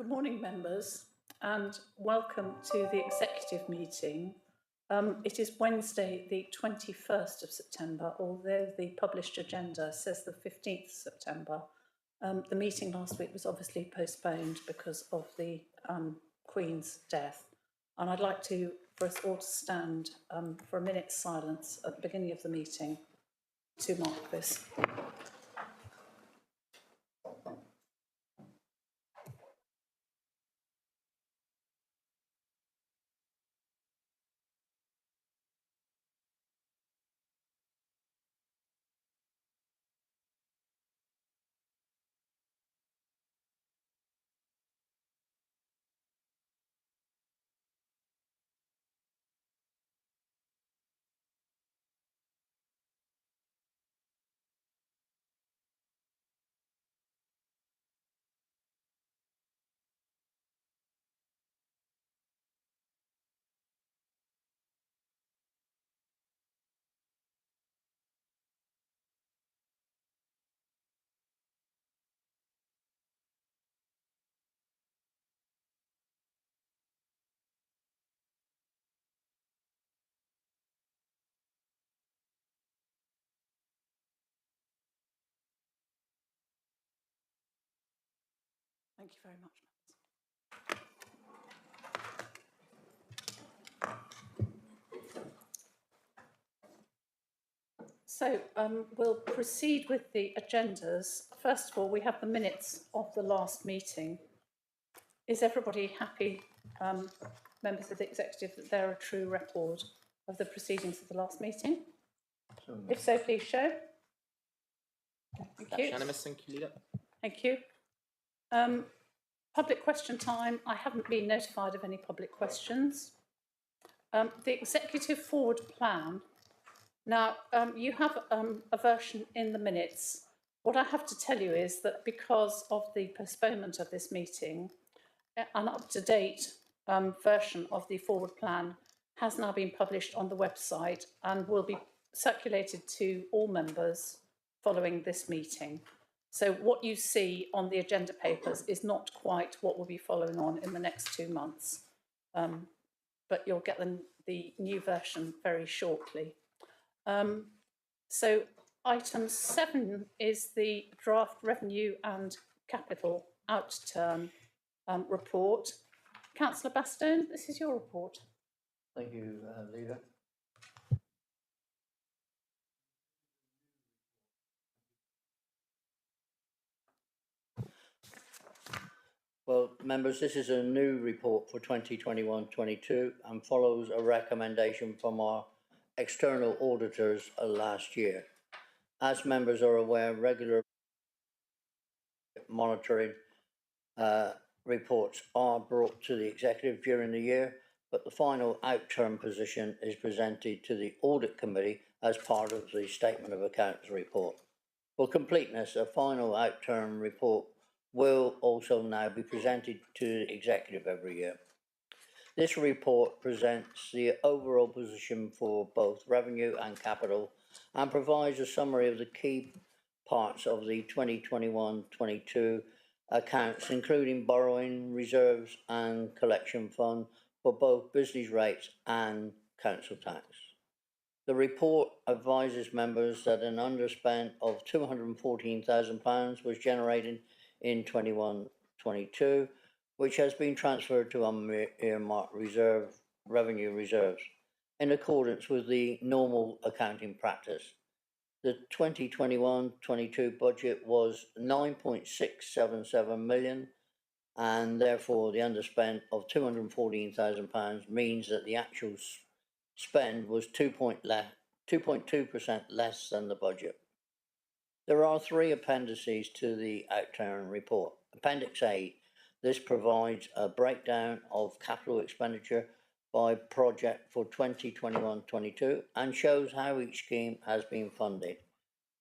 Good morning, members, and welcome to the executive meeting. It is Wednesday, the 21st of September, although the published agenda says the 15th of September. The meeting last week was obviously postponed because of the Queen's death. And I'd like for us all to stand for a minute's silence at the beginning of the meeting to mark this. Thank you very much. So we'll proceed with the agendas. First of all, we have the minutes of the last meeting. Is everybody happy, members of the executive, that they're a true record of the proceedings of the last meeting? If so, please show. Thank you. Unanimous, thank you, Leader. Thank you. Public question time. I haven't been notified of any public questions. The executive forward plan. Now, you have a version in the minutes. What I have to tell you is that because of the postponement of this meeting, an up-to-date version of the forward plan has now been published on the website and will be circulated to all members following this meeting. So what you see on the agenda papers is not quite what will be following on in the next 2 months, but you'll get the new version very shortly. So item 7 is the draft revenue and capital outturn report. Councillor Bastone, this is your report. Thank you, Leader. Well, members, this is a new report for 2021-22 and follows a recommendation from our external auditors last year. As members are aware, regular monitoring reports are brought to the executive during the year, but the final outturn position is presented to the audit committee as part of the statement of accounts report. For completeness, a final outturn report will also now be presented to the executive every year. This report presents the overall position for both revenue and capital and provides a summary of the key parts of the 2021-22 accounts, including borrowing, reserves and collection fund for both business rates and council tax. The report advises members that an underspend of £214,000 was generated in 21-22, which has been transferred to earmarked revenue reserves in accordance with the normal accounting practice. The 2021-22 budget was £9.677 million, and therefore the underspend of £214,000 means that the actual spend was 2.2% less than the budget. There are 3 appendices to the outturn report. Appendix A, this provides a breakdown of capital expenditure by project for 2021-22 and shows how each scheme has been funded.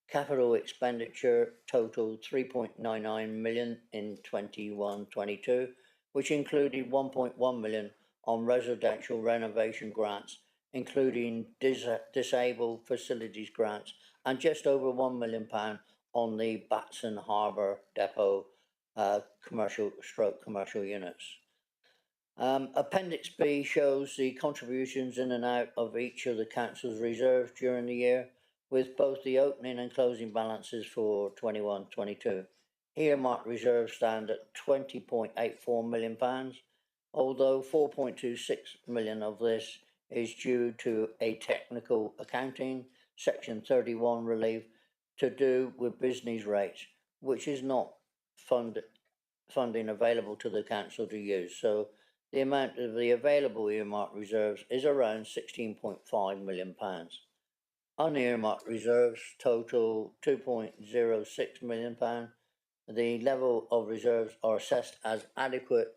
Capital expenditure totaled £3.99 million in 21-22, which included £1.1 million on residential renovation grants, including disabled facilities grants, and just over £1 million on the Batson Harbour Depot commercial units. Appendix B shows the contributions in and out of each of the council's reserves during the year, with both the opening and closing balances for 21-22. Earmarked reserves stand at £20.84 million, although 4.26 million of this is due to a technical accounting, section 31 relief to do with business rates, which is not funding available to the council to use. So the amount of the available earmarked reserves is around £16.5 million. Unearmarked reserves total £2.06 million. The level of reserves are assessed as adequate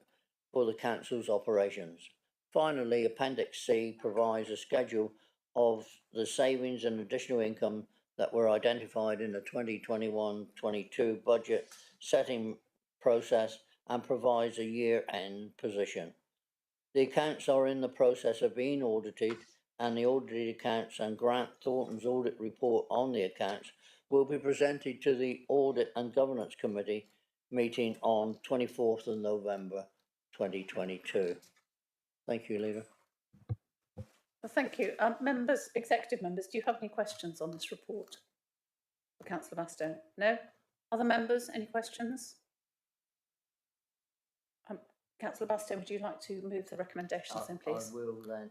for the council's operations. Finally, Appendix C provides a schedule of the savings and additional income that were identified in the 2021-22 budget setting process and provides a year-end position. The accounts are in the process of being audited, and the audited accounts and Grant Thornton's audit report on the accounts will be presented to the Audit and Governance Committee meeting on 24th of November 2022. Thank you, Leader. Well, thank you. Members, executive members, do you have any questions on this report? For Councillor Bastow? No? Other members, any questions? Councillor Bastow, would you like to move the recommendations then, please? I will then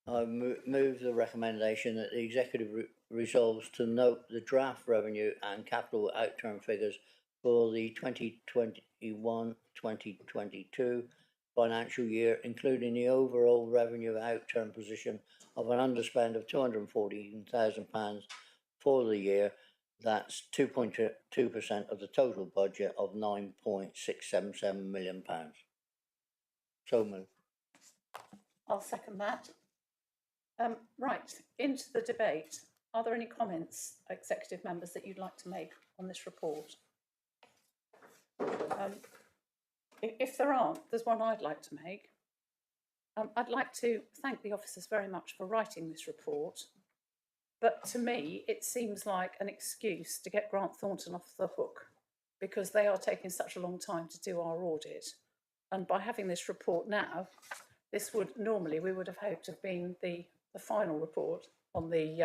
I move the recommendation that the executive resolves to note the draft revenue and capital outturn figures for the 2021-2022 financial year, including the overall revenue outturn position of an underspend of £214,000 for the year. That's 2.2% of the total budget of £9.677 million. So moved. I'll second that. Right, into the debate. Are there any comments, executive members, that you'd like to make on this report? If there aren't, there's one I'd like to make. I'd like to thank the officers very much for writing this report, but to me it seems like an excuse to get Grant Thornton off the hook, because they are taking such a long time to do our audit. And by having this report now, this would normally, we would have hoped, have been the final report on the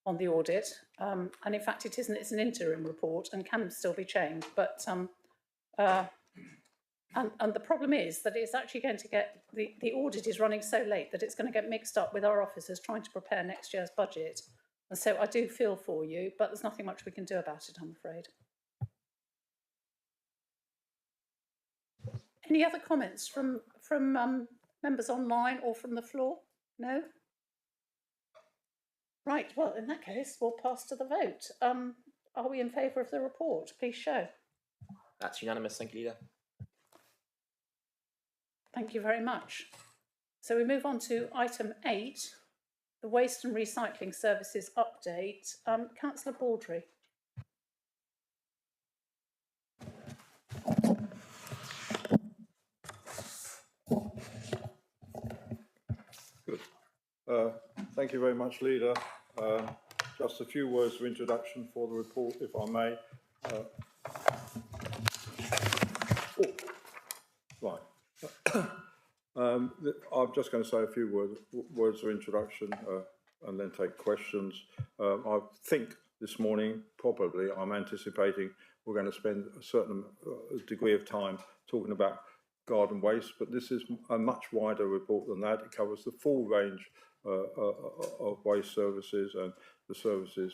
audit, and in fact it isn't. It's an interim report and can still be changed. But and the problem is that it's actually going to get the audit is running so late that it's going to get mixed up with our officers trying to prepare next year's budget. And so I do feel for you, but there's nothing much we can do about it, I'm afraid. Any other comments from members online or from the floor? No? Right, well, in that case, we'll pass to the vote. Are we in favour of the report? Please show. That's unanimous, thank you, Leader. Thank you very much. So we move on to item 8, the Waste and Recycling Services update. Councillor Baldry. Good. Thank you very much, Leader. Just a few words of introduction for the report, if I may. I'm just going to say a few words of introduction and then take questions. I think this morning, probably, I'm anticipating we're going to spend a certain degree of time talking about garden waste, but this is a much wider report than that. It covers the full range of waste services and the services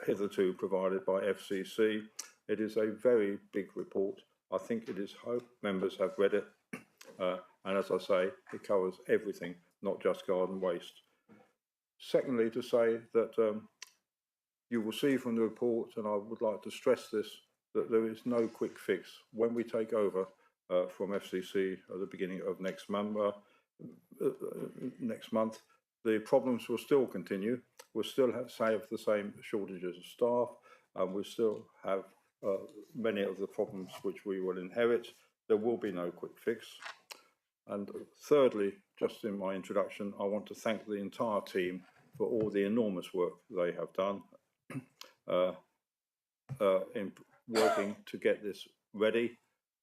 hitherto provided by FCC. It is a very big report. I think it is hope members have read it. And as I say, it covers everything, not just garden waste. Secondly, to say that you will see from the report, and I would like to stress this, that there is no quick fix. When we take over from FCC at the beginning of next month, the problems will still continue. We'll still have the same shortages of staff, and we'll still have many of the problems which we will inherit. There will be no quick fix. And thirdly, just in my introduction, I want to thank the entire team for all the enormous work they have done in working to get this ready.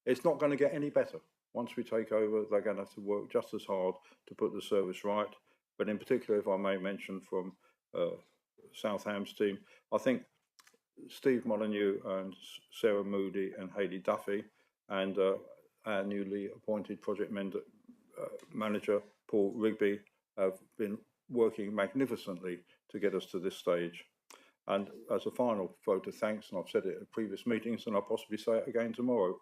It's not going to get any better. Once we take over, they're going to have to work just as hard to put the service right. But in particular, if I may mention from Southam's team, I think Steve Molyneux and Sarah Moody and Hayley Duffy and our newly appointed project manager, Paul Rigby, have been working magnificently to get us to this stage. And as a final vote of thanks, and I've said it at previous meetings and I'll possibly say it again tomorrow,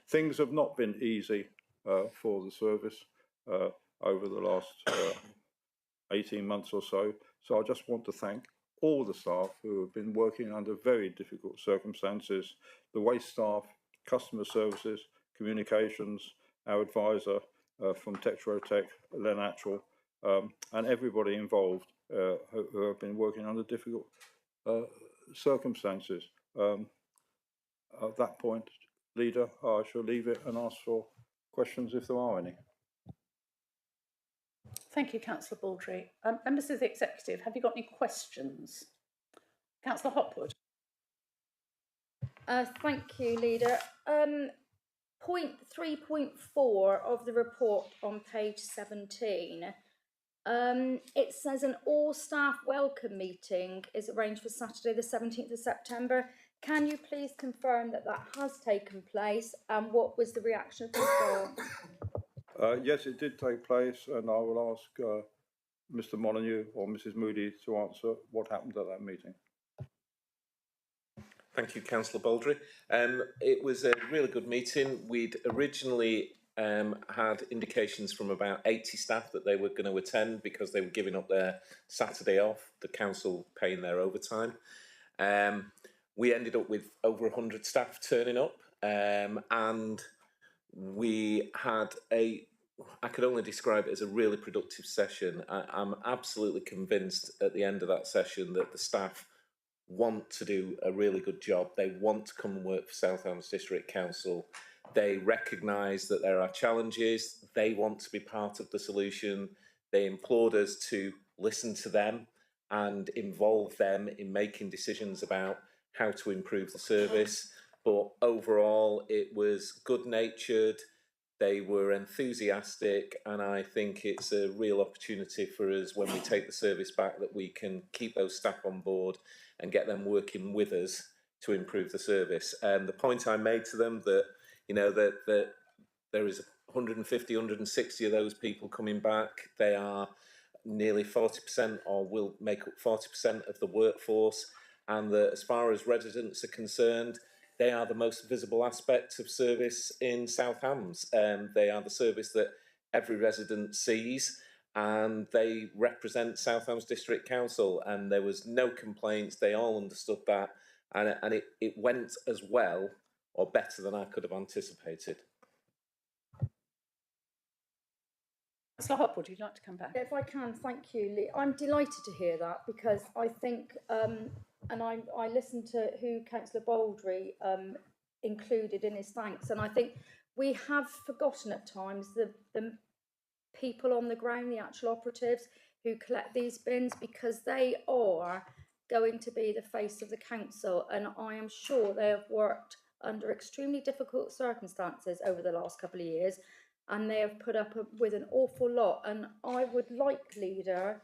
things have not been easy for the service over the last 18 months or so. So I just want to thank all the staff who have been working under very difficult circumstances, the waste staff, customer services, communications, our advisor from Tetra Tech, Len Atchell, and everybody involved who have been working under difficult circumstances. At that point, Leader, I shall leave it and ask for questions if there are any. Thank you, Councillor Baldry. Members of the Executive, have you got any questions? Councillor Hopwood. Thank you, Leader. Point 3.4 of the report on page 17, it says an all-staff welcome meeting is arranged for Saturday the 17th of September. Can you please confirm that that has taken place, and what was the reaction of the staff? Yes, it did take place, and I will ask Mr. Molyneux or Mrs. Moody to answer what happened at that meeting. Thank you, Councillor Baldry. It was a really good meeting. We'd originally had indications from about 80 staff that they were going to attend because they were giving up their Saturday off, the council paying their overtime. We ended up with over 100 staff turning up, and we had I could only describe it as a really productive session. I'm absolutely convinced at the end of that session that the staff want to do a really good job. They want to come and work for Southampton District Council. They recognise that there are challenges. They want to be part of the solution. They implored us to listen to them and involve them in making decisions about how to improve the service. But overall, it was good-natured. They were enthusiastic, and I think it's a real opportunity for us when we take the service back that we can keep those staff on board and get them working with us to improve the service. And the point I made to them that, you know, that there is 150, 160 of those people coming back. They are nearly 40% or will make up 40% of the workforce. And that as far as residents are concerned, they are the most visible aspect of service in South Hams. They are the service that every resident sees, and they represent South Hams District Council, and there was no complaints. They all understood that, and it went as well or better than I could have anticipated. Councillor Hopwood, would you like to come back? If I can, thank you, Lee. I'm delighted to hear that because I think, and I listened to who Councillor Baldry included in his thanks, and I think we have forgotten at times the people on the ground, the actual operatives who collect these bins, because they are going to be the face of the council, and I am sure they have worked under extremely difficult circumstances over the last couple of years, and they have put up with an awful lot. And I would like, Leader,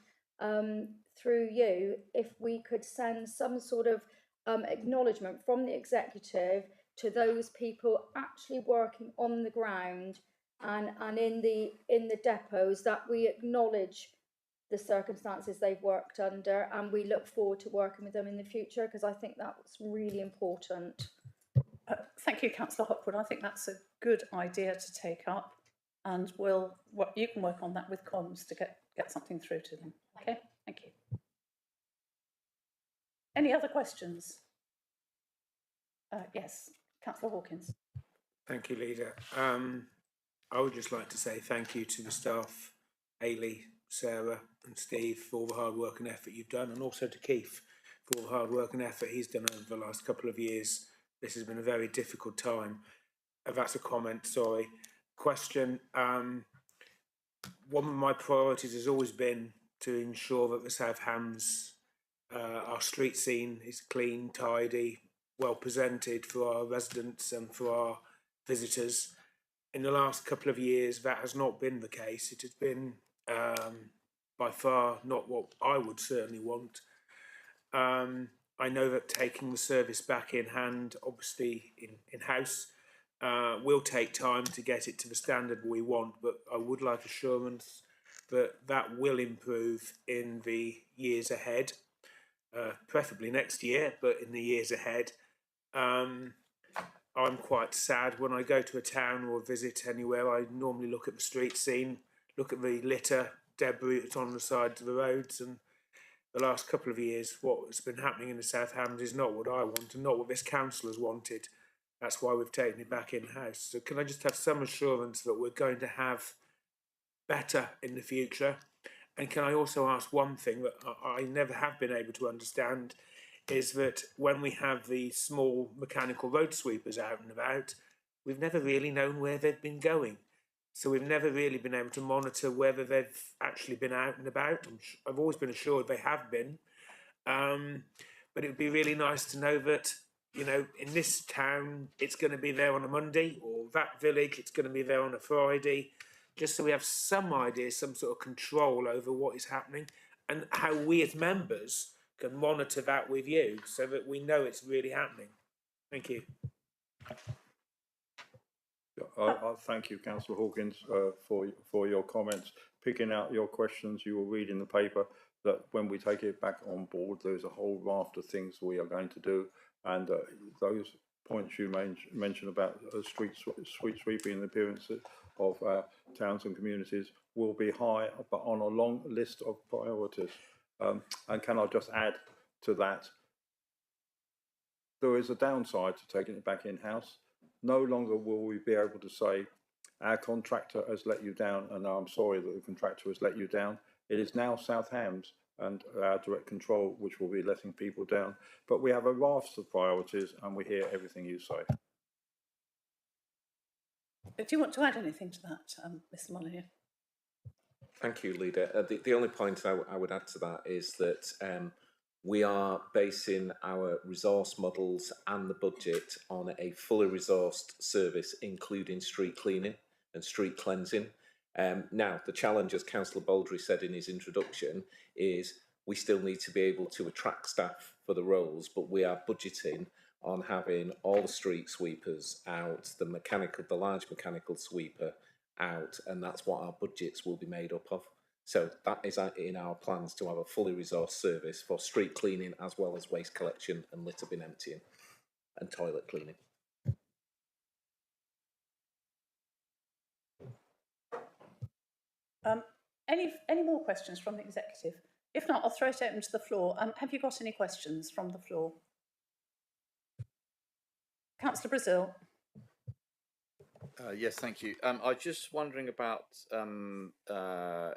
through you, if we could send some sort of acknowledgement from the executive to those people actually working on the ground and in the depots, that we acknowledge the circumstances they've worked under, and we look forward to working with them in the future, because I think that's really important. Thank you, Councillor Hopwood. I think that's a good idea to take up, and you can work on that with comms to get something through to them. Okay, thank you. Any other questions? Yes, Councillor Hawkins. Thank you, Leader. I would just like to say thank you to the staff, Hayley, Sarah and Steve, for all the hard work and effort you've done, and also to Keith for all the hard work and effort he's done over the last couple of years. This has been a very difficult time. That's a comment, sorry. Question, one of my priorities has always been to ensure that the South Hams, our street scene is clean, tidy, well presented for our residents and for our visitors. In the last couple of years, that has not been the case. It has been by far not what I would certainly want. I know that taking the service back in hand, obviously in-house, will take time to get it to the standard we want, but I would like assurance that that will improve in the years ahead, preferably next year, but in the years ahead. I'm quite sad when I go to a town or visit anywhere. I normally look at the street scene, look at the litter, debris that's on the sides of the roads, and the last couple of years, what's been happening in the South Hams is not what I want and not what this council has wanted. That's why we've taken it back in-house. So can I just have some assurance that we're going to have better in the future? And can I also ask one thing that I never have been able to understand, is that when we have the small mechanical road sweepers out and about, we've never really known where they've been going. So we've never really been able to monitor whether they've actually been out and about. I've always been assured they have been. But it would be really nice to know that, you know, in this town, it's going to be there on a Monday, or that village, it's going to be there on a Friday, just so we have some idea, some sort of control over what is happening and how we as members can monitor that with you so that we know it's really happening. Thank you. I thank you, Councillor Hawkins, for your comments. Picking out your questions, you will read in the paper that when we take it back on board, there's a whole raft of things we are going to do, and those points you mentioned about street sweeping and the appearances of towns and communities will be high, but on a long list of priorities. And can I just add to that, there is a downside to taking it back in-house. No longer will we be able to say, our contractor has let you down, and I'm sorry that the contractor has let you down. It is now South Hams and our direct control which will be letting people down. But we have a raft of priorities, and we hear everything you say. Do you want to add anything to that, Mr. Molyneux? Thank you, Leader. The only point I would add to that is that we are basing our resource models and the budget on a fully resourced service, including street cleaning and street cleansing. Now, the challenge, as Councillor Baldry said in his introduction, is we still need to be able to attract staff for the roles, but we are budgeting on having all the street sweepers out, the large mechanical sweeper out, and that's what our budgets will be made up of. So that is in our plans, to have a fully resourced service for street cleaning as well as waste collection and litter bin emptying and toilet cleaning. Any more questions from the executive? If not, I'll throw it open to the floor. Have you got any questions from the floor? Councillor Brazil. Yes, thank you. I was just wondering about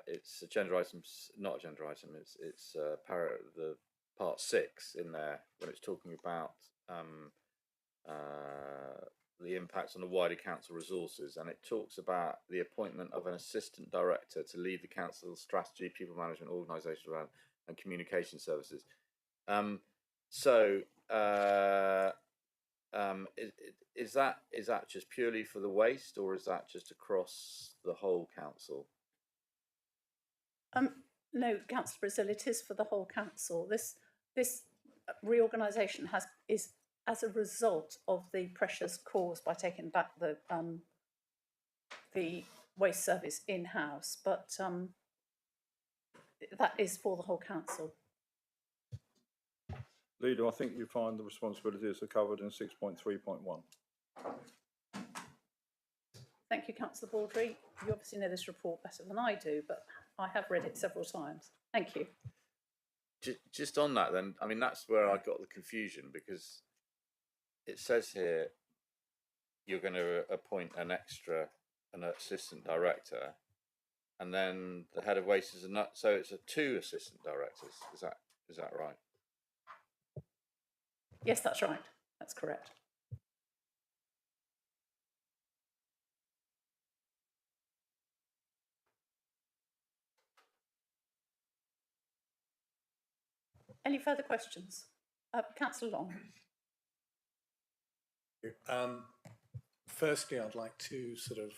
it's agenda items, not agenda item. It's the part 6 in there when it's talking about the impacts on the wider council resources, and it talks about the appointment of an assistant director to lead the council's strategy, people management, organisational and communication services. Is that just purely for the waste, or is that just across the whole council? No, Councillor Brazil, it is for the whole council. This reorganisation is as a result of the pressures caused by taking back the waste service in-house, but that is for the whole council. Leader, I think you find the responsibilities are covered in 6.3.1. Thank you, Councillor Baldry. You obviously know this report better than I do, but I have read it several times. Thank you. Just on that then, I mean, that's where I got the confusion, because it says here you're going to appoint an assistant director, and then the head of waste is so it's 2 assistant directors. Is that right? Yes, that's right. That's correct. Any further questions? Councillor Long. Firstly, I'd like to sort of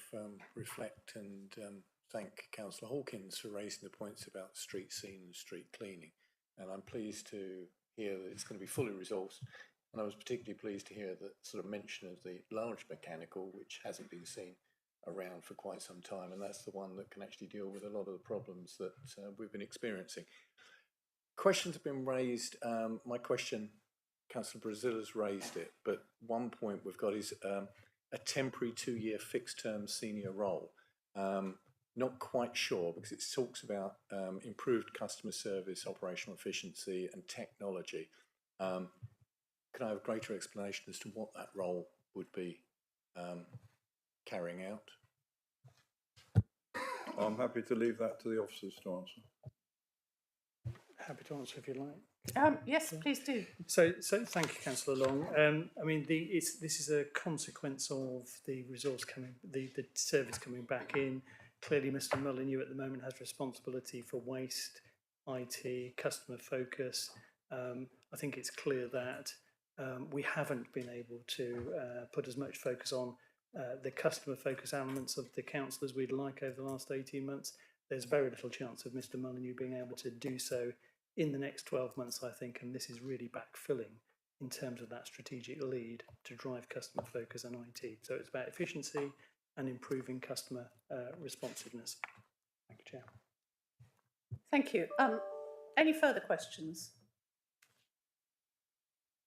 reflect and thank Councillor Hawkins for raising the points about street scene and street cleaning. And I'm pleased to hear that it's going to be fully resourced. And I was particularly pleased to hear that sort of mention of the large mechanical, which hasn't been seen around for quite some time. And that's the one that can actually deal with a lot of the problems that we've been experiencing. Questions have been raised. My question, Councillor Brazil has raised it, but one point we've got is a temporary 2-year fixed-term senior role. Not quite sure, because it talks about improved customer service, operational efficiency and technology. Can I have a greater explanation as to what that role would be carrying out? I'm happy to leave that to the officers to answer. Happy to answer if you like. Yes, please do. So thank you, Councillor Long. I mean, this is a consequence of the resource coming, the service coming back in. Clearly, Mr. Molyneux at the moment has responsibility for waste, IT, customer focus. I think it's clear that we haven't been able to put as much focus on the customer focus elements of the council as we'd like over the last 18 months. There's very little chance of Mr. Molyneux being able to do so in the next 12 months, I think, and this is really backfilling in terms of that strategic lead to drive customer focus and IT. So it's about efficiency and improving customer responsiveness. Thank you, Chair. Thank you. Any further questions?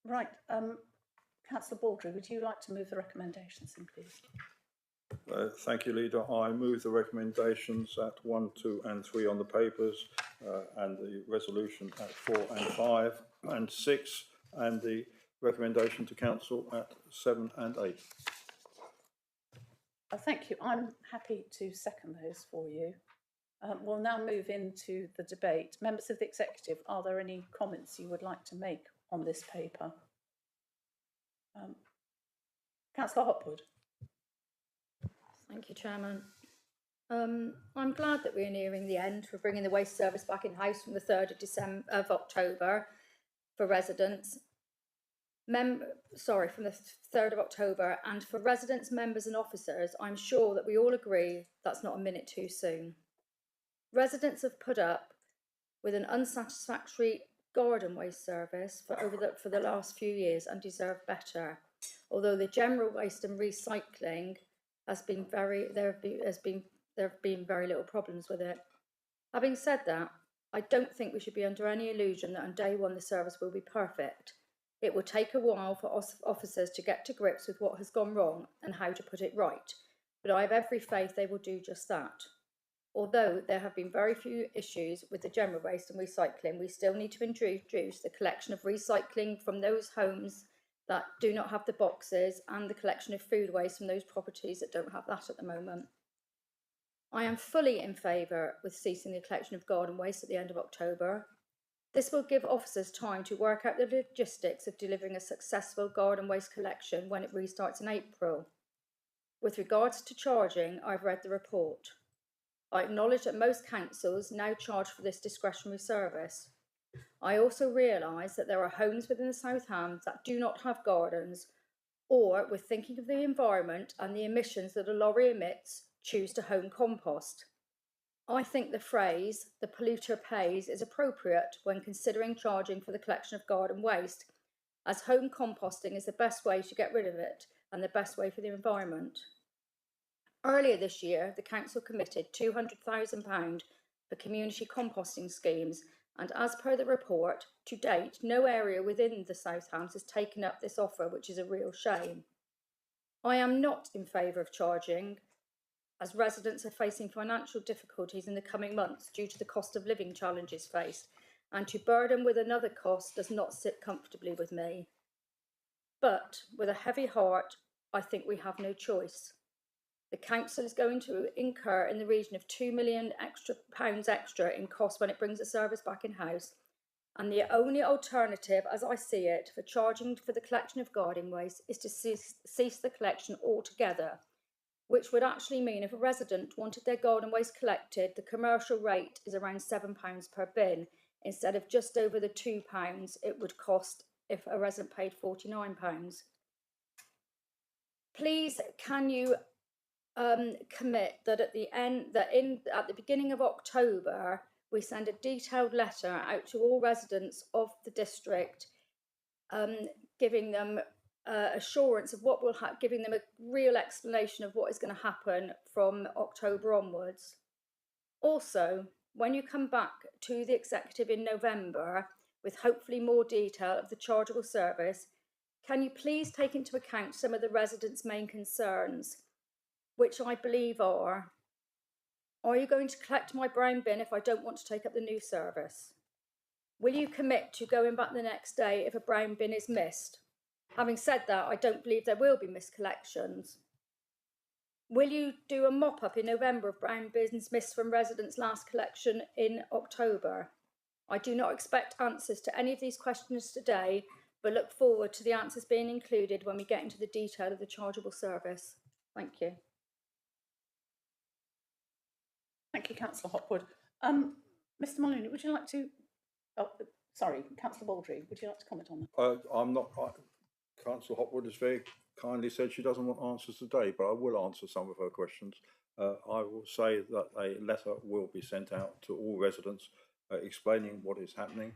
Right. Councillor Baldry, would you like to move the recommendations in, please? Thank you, Leader. I move the recommendations at 1, 2 and 3 on the papers and the resolution at 4 and 5 and 6 and the recommendation to Council at 7 and 8. Thank you. I'm happy to second those for you. We'll now move into the debate. Members of the Executive, are there any comments you would like to make on this paper? Councillor Hopwood. Thank you, Chairman. I'm glad that we're nearing the end for bringing the waste service back in-house from the 3rd of October for residents. From the 3rd of October, and for residents, members and officers, I'm sure that we all agree that's not a minute too soon. Residents have put up with an unsatisfactory garden waste service for the last few years and deserve better. Although the general waste and recycling has been there have been very little problems with it. Having said that, I don't think we should be under any illusion that on day one the service will be perfect. It will take a while for officers to get to grips with what has gone wrong and how to put it right, but I have every faith they will do just that. Although there have been very few issues with the general waste and recycling, we still need to introduce the collection of recycling from those homes that do not have the boxes and the collection of food waste from those properties that don't have that at the moment. I am fully in favour with ceasing the collection of garden waste at the end of October. This will give officers time to work out the logistics of delivering a successful garden waste collection when it restarts in April. With regards to charging, I've read the report. I acknowledge that most councils now charge for this discretionary service. I also realise that there are homes within the South Hams that do not have gardens, or, with thinking of the environment and the emissions that a lorry emits, choose to home compost. I think the phrase, "the polluter pays," is appropriate when considering charging for the collection of garden waste, as home composting is the best way to get rid of it and the best way for the environment. Earlier this year, the council committed £200,000 for community composting schemes, and as per the report, to date, no area within the South Hams has taken up this offer, which is a real shame. I am not in favour of charging, as residents are facing financial difficulties in the coming months due to the cost of living challenges faced, and to burden with another cost does not sit comfortably with me. But with a heavy heart, I think we have no choice. The council is going to incur in the region of £2 million extra in cost when it brings the service back in-house, and the only alternative, as I see it, for charging for the collection of garden waste is to cease the collection altogether, which would actually mean if a resident wanted their garden waste collected, the commercial rate is around £7 per bin. instead of just over the £2 it would cost if a resident paid £49. Please, can you commit that at the beginning of October we send a detailed letter out to all residents of the district, giving them assurance of what will happen, giving them a real explanation of what is going to happen from October onwards. Also, when you come back to the executive in November with hopefully more detail of the chargeable service, can you please take into account some of the residents' main concerns, which I believe are you going to collect my brown bin if I don't want to take up the new service? Will you commit to going back the next day if a brown bin is missed? Having said that, I don't believe there will be missed collections. Will you do a mop-up in November of brown bins missed from residents' last collection in October? I do not expect answers to any of these questions today, but look forward to the answers being included when we get into the detail of the chargeable service. Thank you. Thank you, Councillor Hopwood. Mr. Molyneux, would you like to... Oh, sorry, Councillor Baldry, would you like to comment on that? I'm not... Councillor Hopwood has very kindly said she doesn't want answers today, but I will answer some of her questions. I will say that a letter will be sent out to all residents explaining what is happening,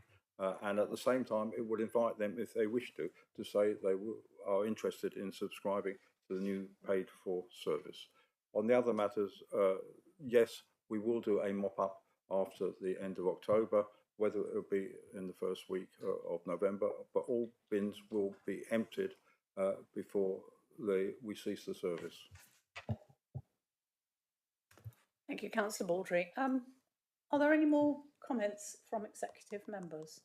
and at the same time it would invite them, if they wish to say they are interested in subscribing to the new paid-for service. On the other matters, yes, we will do a mop-up after the end of October, whether it will be in the first week of November, but all bins will be emptied before we cease the service. Thank you, Councillor Baldry. Are there any more comments from executive members?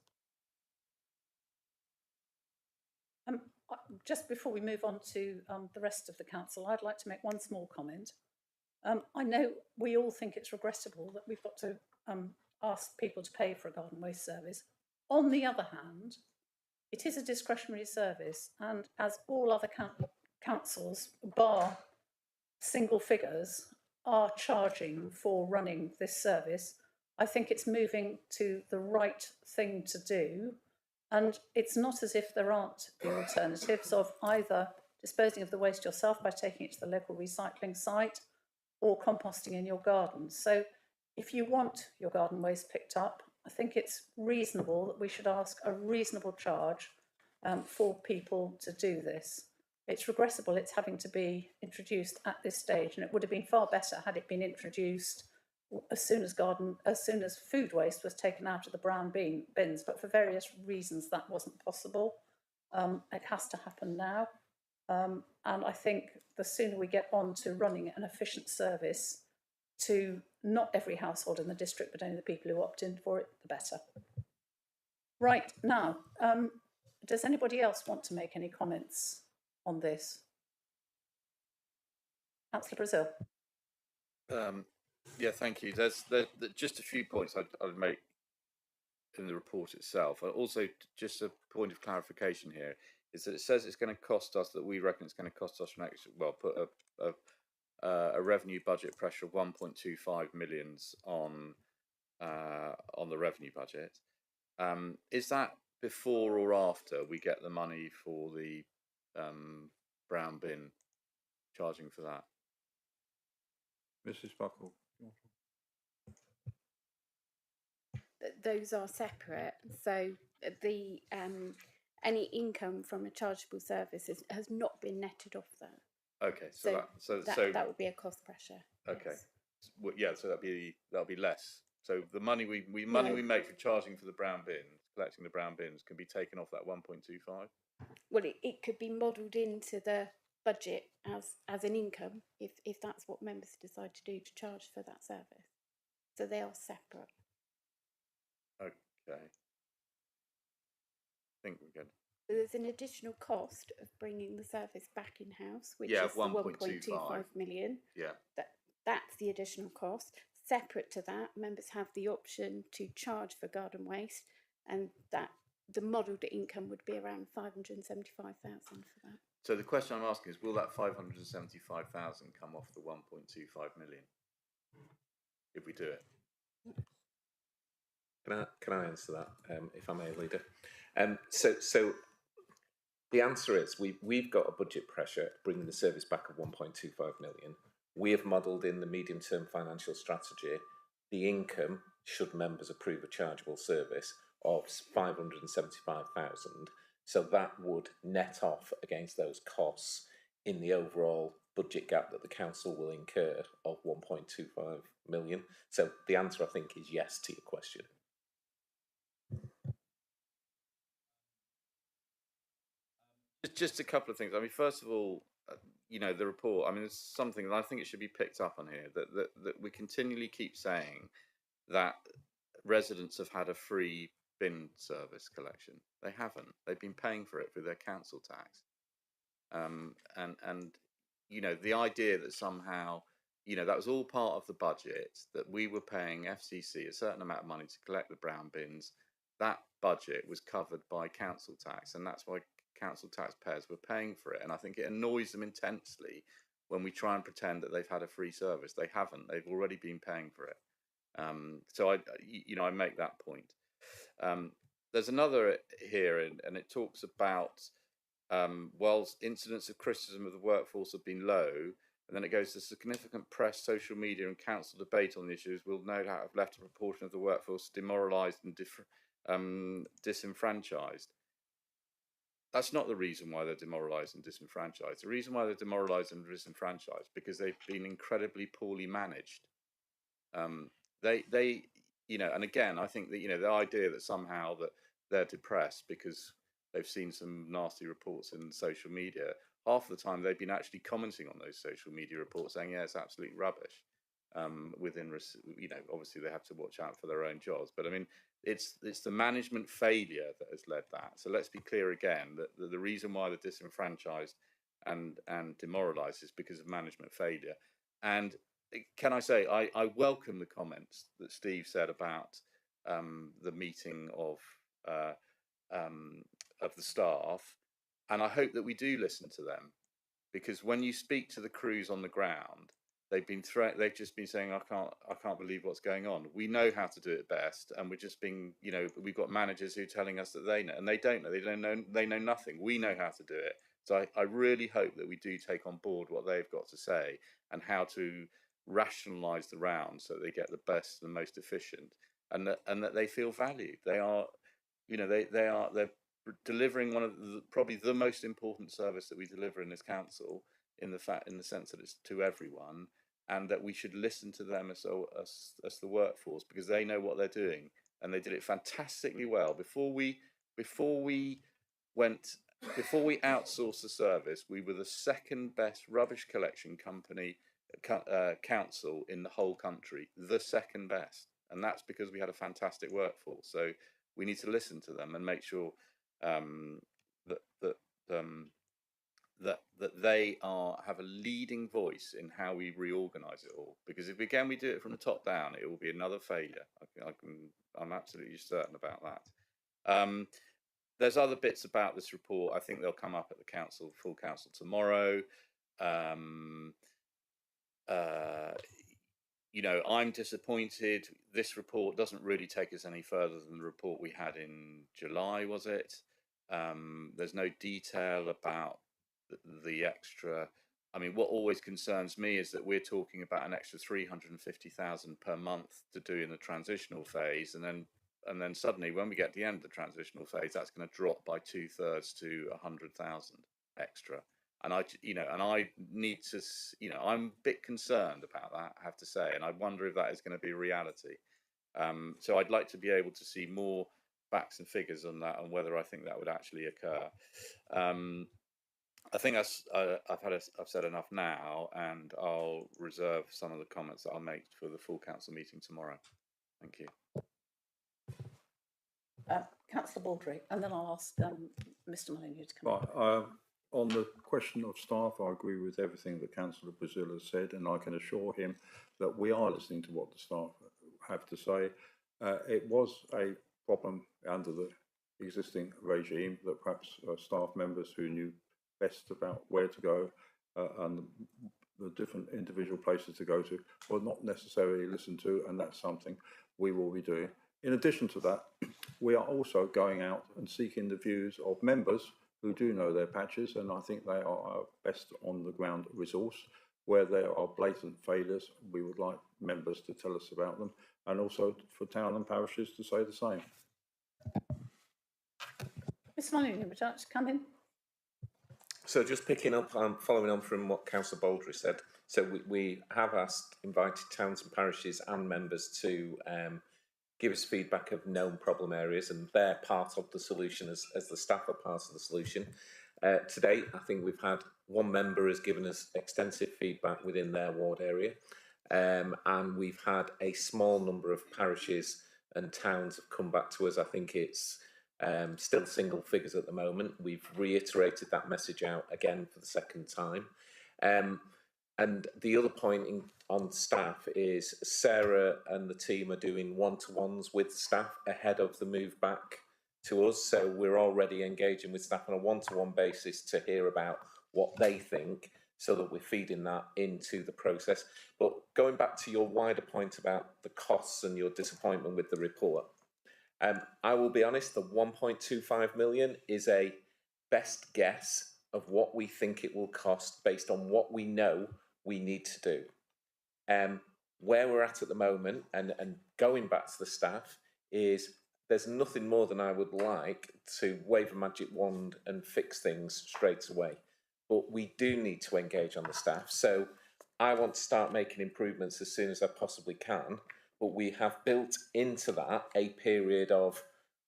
Just before we move on to the rest of the council, I'd like to make one small comment. I know we all think it's regrettable that we've got to ask people to pay for a garden waste service. On the other hand, it is a discretionary service, and as all other councils, bar single figures, are charging for running this service, I think it's moving to the right thing to do. And it's not as if there aren't the alternatives of either disposing of the waste yourself by taking it to the local recycling site or composting in your garden. So if you want your garden waste picked up, I think it's reasonable that we should ask a reasonable charge for people to do this. It's regrettable it's having to be introduced at this stage, and it would have been far better had it been introduced as soon as food waste was taken out of the brown bins, but for various reasons that wasn't possible. It has to happen now, and I think the sooner we get on to running an efficient service to not every household in the district, but only the people who opt in for it, the better. Right, now, does anybody else want to make any comments on this? Councillor Brazil. Yeah, thank you. There's just a few points I'd make in the report itself. Also, just a point of clarification here is that it says it's going to cost us, that we reckon it's going to cost us an extra, well, put a revenue budget pressure of 1.25 million on the revenue budget. Is that before or after we get the money for the brown bin charging for that? Mrs. Buckle. Those are separate. So the any income from a chargeable service has not been netted off that. Okay, so that would be a cost pressure. Okay, yes. Well, yeah, so that'll be less. So the money we make for charging for the brown bins, collecting the brown bins, can be taken off that 1.25. Well, it could be modelled into the budget as an income if that's what members decide to do, to charge for that service. So they are separate. Okay. I think we're good. So there's an additional cost of bringing the service back in-house, which is the 1.25 million. Yeah. That's the additional cost. Separate to that, members have the option to charge for garden waste, and that the modelled income would be around 575,000 for that. So the question I'm asking is, will that 575,000 come off the 1.25 million if we do it? Can I answer that, if I may, Leader? So the answer is we've got a budget pressure bringing the service back of 1.25 million. We have modelled in the medium-term financial strategy the income, should members approve a chargeable service, of 575,000. So that would net off against those costs in the overall budget gap that the council will incur of 1.25 million. So the answer, I think, is yes to your question. Just a couple of things. I mean, first of all, you know, the report. I mean, it's something that I think it should be picked up on here. That we continually keep saying that residents have had a free bin service collection. They haven't. They've been paying for it through their council tax. And you know, the idea that somehow, you know, that was all part of the budget, that we were paying FCC a certain amount of money to collect the brown bins. That budget was covered by council tax, and that's why council taxpayers were paying for it. And I think it annoys them intensely when we try and pretend that they've had a free service. They haven't. They've already been paying for it. So I make that point. There's another here, and it talks about whilst incidents of criticism of the workforce have been low, and then it goes to significant press, social media, and council debate on the issues will no doubt have left a proportion of the workforce demoralised and disenfranchised. That's not the reason why they're demoralised and disenfranchised. The reason why they're demoralised and disenfranchised because they've been incredibly poorly managed. They, you know, and again, I think that, you know, the idea that somehow that they're depressed because they've seen some nasty reports in social media. Half the time they've been actually commenting on those social media reports, saying, "Yeah, it's absolute rubbish." Within, you know, obviously they have to watch out for their own jobs, but I mean, it's the management failure that has led that. So let's be clear again that the reason why they're disenfranchised and demoralised is because of management failure. And can I say, I welcome the comments that Steve said about the meeting of the staff, and I hope that we do listen to them, because when you speak to the crews on the ground, they've just been saying, I can't believe what's going on. We know how to do it best, and we're just being, you know, we've got managers who are telling us that they know, and they don't know. They know nothing. We know how to do it. So I really hope that we do take on board what they've got to say and how to rationalise the round so that they get the best and most efficient, and that they feel valued. They are, you know, they're delivering one of probably the most important service that we deliver in this council, in the sense that it's to everyone, and that we should listen to them as the workforce, because they know what they're doing, and they did it fantastically well before we outsourced the service. We were the second best rubbish collection company council in the whole country, the second best, and that's because we had a fantastic workforce. So we need to listen to them and make sure that they have a leading voice in how we reorganise it all. Because if again we do it from the top down, it will be another failure. I'm absolutely certain about that. There's other bits about this report. I think they'll come up at the full council tomorrow. You know, I'm disappointed. This report doesn't really take us any further than the report we had in July, was it? There's no detail about the extra. I mean, what always concerns me is that we're talking about an extra 350,000 per month to do in the transitional phase, and then suddenly when we get to the end of the transitional phase, that's going to drop by 2/3 to 100,000 extra. And I need to, you know, I'm a bit concerned about that, I have to say, and I wonder if that is going to be a reality. So I'd like to be able to see more facts and figures on that, and whether I think that would actually occur. I think I've said enough now, and I'll reserve some of the comments that I'll make for the full council meeting tomorrow. Thank you. Councillor Baldry, and then I'll ask Mr Molyneux to come Right, on the question of staff, I agree with everything that Councillor Brazil has said, and I can assure him that we are listening to what the staff have to say. It was a problem under the existing regime that perhaps staff members who knew best about where to go and the different individual places to go to were not necessarily listened to, and that's something we will be doing In addition to that, we are also going out and seeking the views of members who do know their patches, and I think they are our best on the ground resource. Where there are blatant failures, we would like members to tell us about them, and also for town and parishes to say the same. Ms Molyneux, would you like to come in? So just picking up, following on from what Councillor Baldry said, so we have invited towns and parishes and members to give us feedback of known problem areas, and they're part of the solution as the staff are part of the solution. To date, I think we've had one member has given us extensive feedback within their ward area, and we've had a small number of parishes and towns have come back to us. I think it's still single figures at the moment. We've reiterated that message out again for the second time. And the other point on staff is Sarah and the team are doing one-to-ones with staff ahead of the move back to us. So we're already engaging with staff on a one-to-one basis to hear about what they think, so that we're feeding that into the process. But going back to your wider point about the costs and your disappointment with the report, I will be honest, the 1.25 million is a best guess of what we think it will cost based on what we know we need to do. Where we're at the moment, and going back to the staff, is there's nothing more than I would like to wave a magic wand and fix things straight away. But we do need to engage on the staff. So I want to start making improvements as soon as I possibly can. But we have built into that a period of,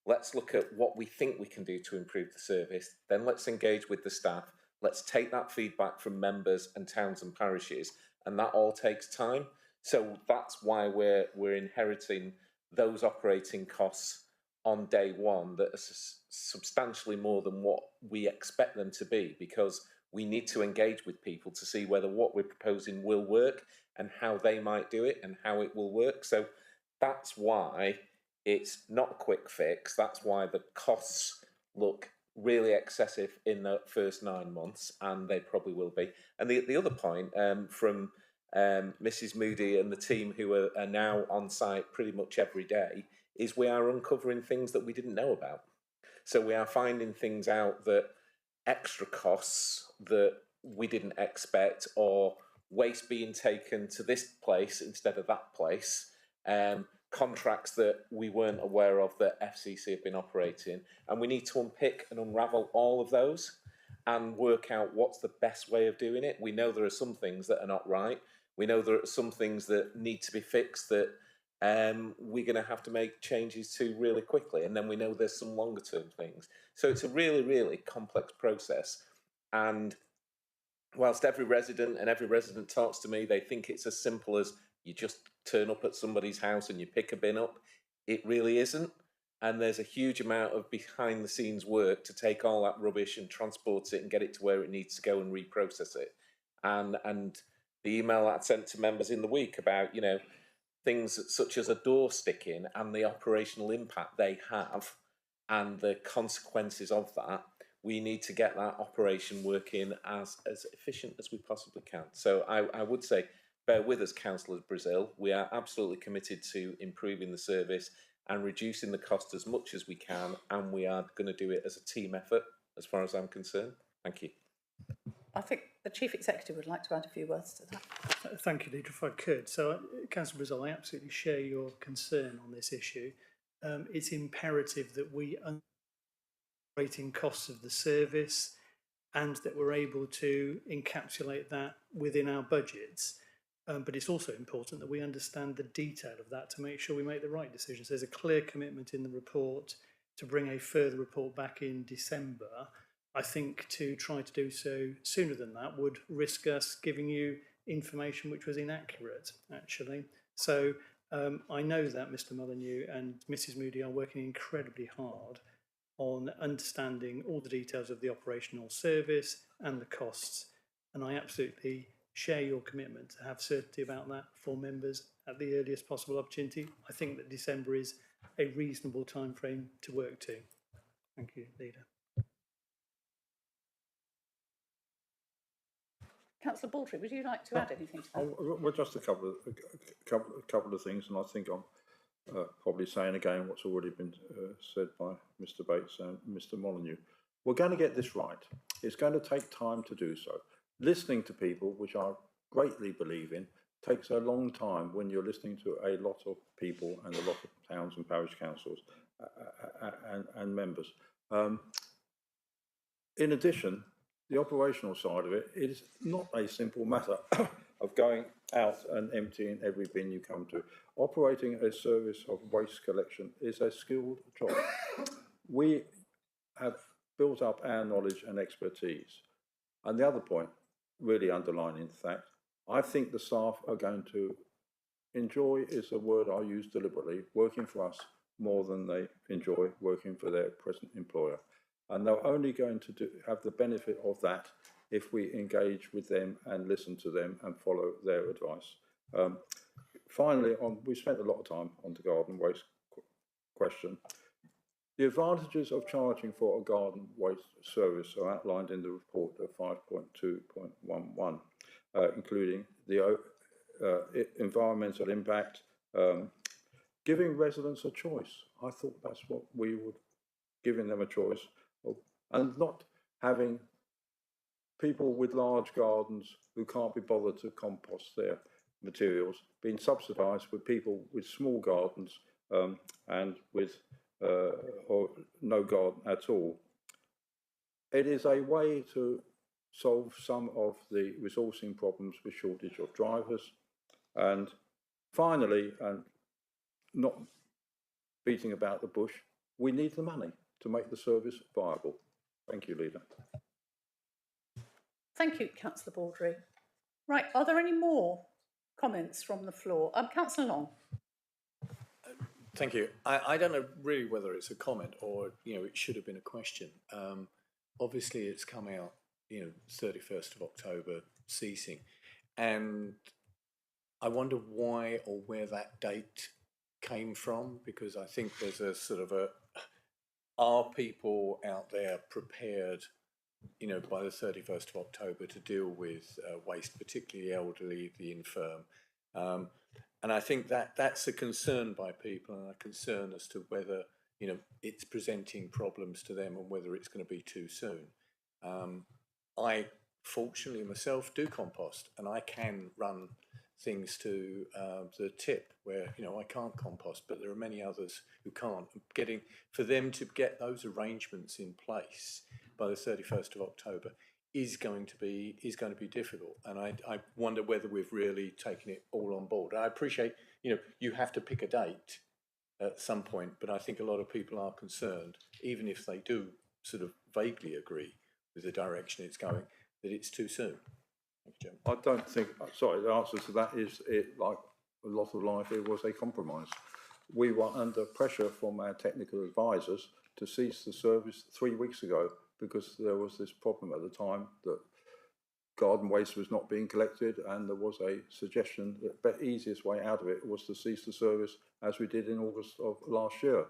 let's look at what we think we can do to improve the service. Then let's engage with the staff. Let's take that feedback from members and towns and parishes. And that all takes time. So that's why we're inheriting those operating costs on day one that are substantially more than what we expect them to be, because we need to engage with people to see whether what we're proposing will work and how they might do it and how it will work. So that's why it's not a quick fix. That's why the costs look really excessive in the first 9 months, and they probably will be. And the other point from Mrs. Moody and the team who are now on site pretty much every day is we are uncovering things that we didn't know about. So we are finding things out, that extra costs that we didn't expect, or waste being taken to this place instead of that place, contracts that we weren't aware of that FCC have been operating, and we need to unpick and unravel all of those and work out what's the best way of doing it. We know there are some things that are not right. We know there are some things that need to be fixed that we're going to have to make changes to really quickly, and then we know there's some longer term things. So it's a really, really complex process, and whilst every resident talks to me, they think it's as simple as you just turn up at somebody's house and you pick a bin up. It really isn't, and there's a huge amount of behind the scenes work to take all that rubbish and transport it and get it to where it needs to go and reprocess it. And the email that I sent to members in the week about, you know, things such as a door sticking and the operational impact they have and the consequences of that, we need to get that operation working as efficient as we possibly can. So I would say, bear with us, Councillors Brazil. We are absolutely committed to improving the service and reducing the cost as much as we can, and we are going to do it as a team effort, as far as I'm concerned. Thank you. I think the Chief Executive would like to add a few words to that. Thank you, Leader, if I could. So, Councillor Brazil, I absolutely share your concern on this issue. It's imperative that we operating costs of the service and that we're able to encapsulate that within our budgets. But it's also important that we understand the detail of that to make sure we make the right decisions. There's a clear commitment in the report to bring a further report back in December. I think to try to do so sooner than that would risk us giving you information which was inaccurate, actually. So I know that Mr. Molyneux and Mrs. Moody are working incredibly hard on understanding all the details of the operational service and the costs. And I absolutely share your commitment to have certainty about that for members at the earliest possible opportunity. I think that December is a reasonable time frame to work to. Thank you, Leader. Councillor Baldry, would you like to add anything to that? Well, just a couple of things, and I think probably saying again what's already been said by Mr. Bates and Mr. Molyneux. We're going to get this right. It's going to take time to do so. Listening to people, which I greatly believe in, takes a long time when you're listening to a lot of people and a lot of towns and parish councils and members. In addition, the operational side of it is not a simple matter of going out and emptying every bin you come to. Operating a service of waste collection is a skilled job. We have built up our knowledge and expertise. And the other point, really underlining the fact, I think the staff are going to enjoy, is a word I use deliberately, working for us more than they enjoy working for their present employer. And they're only going to have the benefit of that if we engage with them and listen to them and follow their advice. Finally, we spent a lot of time on the garden waste question. The advantages of charging for a garden waste service are outlined in the report of 5.2.11, including the environmental impact, giving residents a choice. I thought that's what we would, giving them a choice, and not having people with large gardens who can't be bothered to compost their materials being subsidised with people with small gardens and with or no garden at all. It is a way to solve some of the resourcing problems with shortage of drivers. And finally, and not beating about the bush, we need the money to make the service viable. Thank you, Leader. Thank you, Councillor Baldry. Right, are there any more comments from the floor? Councillor Long. Thank you. I don't know really whether it's a comment or, it should have been a question. Obviously, it's come out, 31st of October ceasing. And I wonder why or where that date came from, because I think there's a sort of are people out there prepared, by the 31st of October to deal with waste, particularly the elderly, the infirm? And I think that's a concern by people, and a concern as to whether, it's presenting problems to them and whether it's going to be too soon. I, fortunately myself, do compost, and I can run things to the tip where, I can't compost, but there are many others who can't. For them to get those arrangements in place by the 31st of October is going to be difficult, and I wonder whether we've really taken it all on board. I appreciate, you have to pick a date at some point, but I think a lot of people are concerned, even if they do sort of vaguely agree with the direction it's going, that it's too soon. Thank you, Jim. I don't think, sorry, the answer to that is, like a lot of life, it was a compromise. We were under pressure from our technical advisors to cease the service 3 weeks ago, because there was this problem at the time that garden waste was not being collected, and there was a suggestion that the easiest way out of it was to cease the service as we did in August of last year.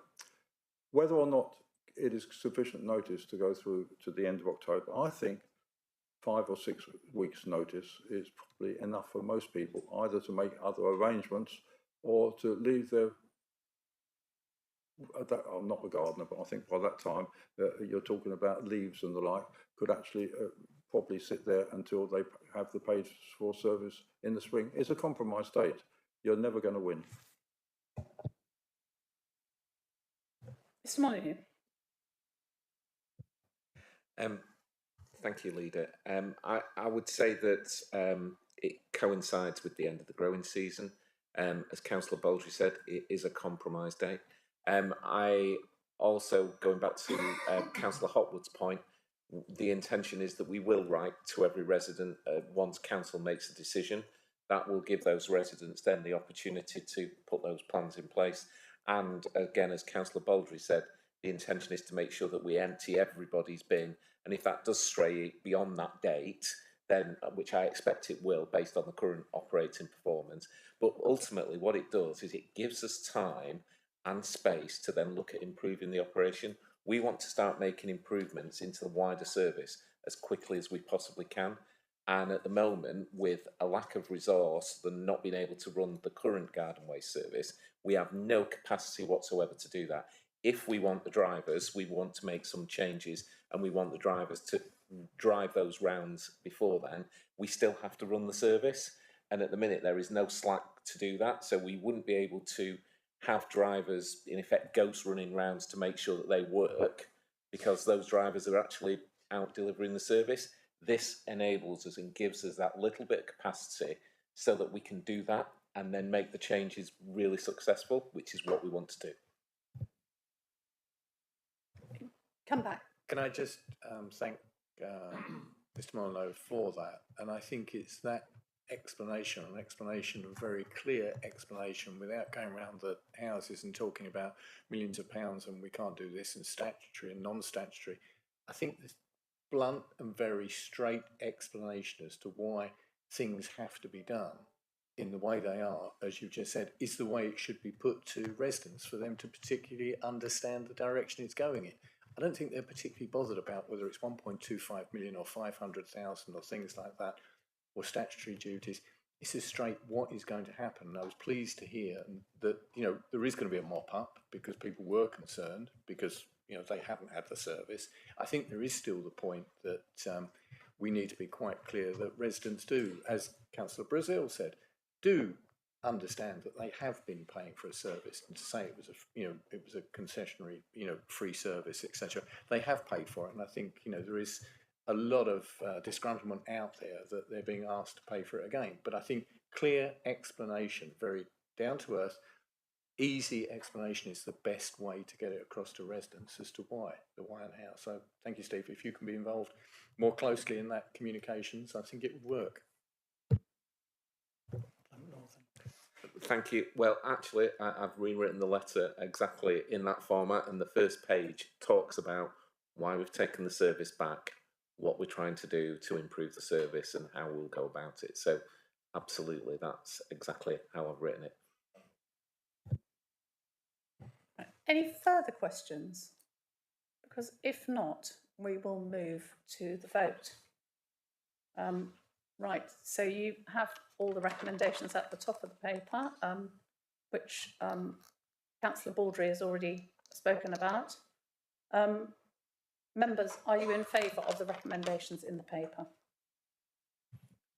Whether or not it is sufficient notice to go through to the end of October, I think 5 or 6 weeks notice is probably enough for most people, either to make other arrangements or to leave their I'm not a gardener, but I think by that time you're talking about leaves and the like, could actually probably sit there until they have the paid for service in the spring. It's a compromise date. You're never going to win. Mr. Molyneux. Thank you, Leader. I would say that it coincides with the end of the growing season. As Councillor Baldry said, it is a compromise day. I also, going back to Councillor Hotwood's point, the intention is that we will write to every resident once council makes a decision. That will give those residents then the opportunity to put those plans in place. And again, as Councillor Baldry said, the intention is to make sure that we empty everybody's bin. And if that does stray beyond that date, then, which I expect it will based on the current operating performance, but ultimately what it does is it gives us time and space to then look at improving the operation. We want to start making improvements into the wider service as quickly as we possibly can. And at the moment, with a lack of resource, than not being able to run the current garden waste service, we have no capacity whatsoever to do that. If we want the drivers, we want to make some changes, and we want the drivers to drive those rounds before then, we still have to run the service. And at the minute, there is no slack to do that. So we wouldn't be able to have drivers, in effect, ghost running rounds to make sure that they work, because those drivers are actually out delivering the service. This enables us and gives us that little bit of capacity so that we can do that and then make the changes really successful, which is what we want to do. Come back. Can I just thank Mr. Molyneux for that? And I think it's that explanation, a very clear explanation, without going around the houses and talking about millions of pounds and we can't do this and statutory and non-statutory. I think this blunt and very straight explanation as to why things have to be done in the way they are, as you've just said, is the way it should be put to residents for them to particularly understand the direction it's going in. I don't think they're particularly bothered about whether it's 1.25 million or 500,000 or things like that, or statutory duties. It's just straight what is going to happen. And I was pleased to hear that, you know, there is going to be a mop-up because people were concerned because, you know, they haven't had the service. I think there is still the point that we need to be quite clear that residents do, as Councillor Brazil said, do understand that they have been paying for a service, and to say it was a concessionary, you know, free service, etc. They have paid for it, and I think, you know, there is a lot of disgruntlement out there that they're being asked to pay for it again. But I think clear explanation, very down to earth, easy explanation is the best way to get it across to residents as to why and how. So thank you, Steve. If you can be involved more closely in that communications, I think it would work. Thank you. Well, actually, I've rewritten the letter exactly in that format, and the first page talks about why we've taken the service back, what we're trying to do to improve the service, and how we'll go about it. So, absolutely, that's exactly how I've written it. Any further questions? Because if not, we will move to the vote. Right, so you have all the recommendations at the top of the paper, which Councillor Baldry has already spoken about. Members, are you in favour of the recommendations in the paper?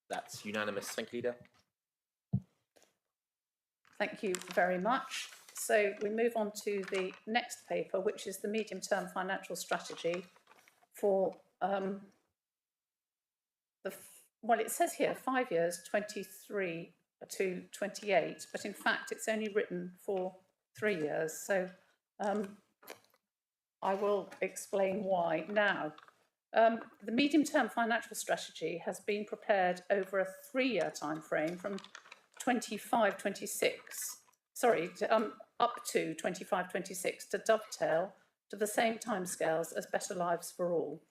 That's unanimous. Thank you, Leader. Thank you very much. So we move on to the next paper, which is the medium-term financial strategy for well, it says here 5 years, 23 to 28, but in fact it's only written for 3 years. So I will explain why now. The medium-term financial strategy has been prepared over a 3-year time frame from 25-26, up to 25-26 to dovetail to the same timescales as Better Lives for All.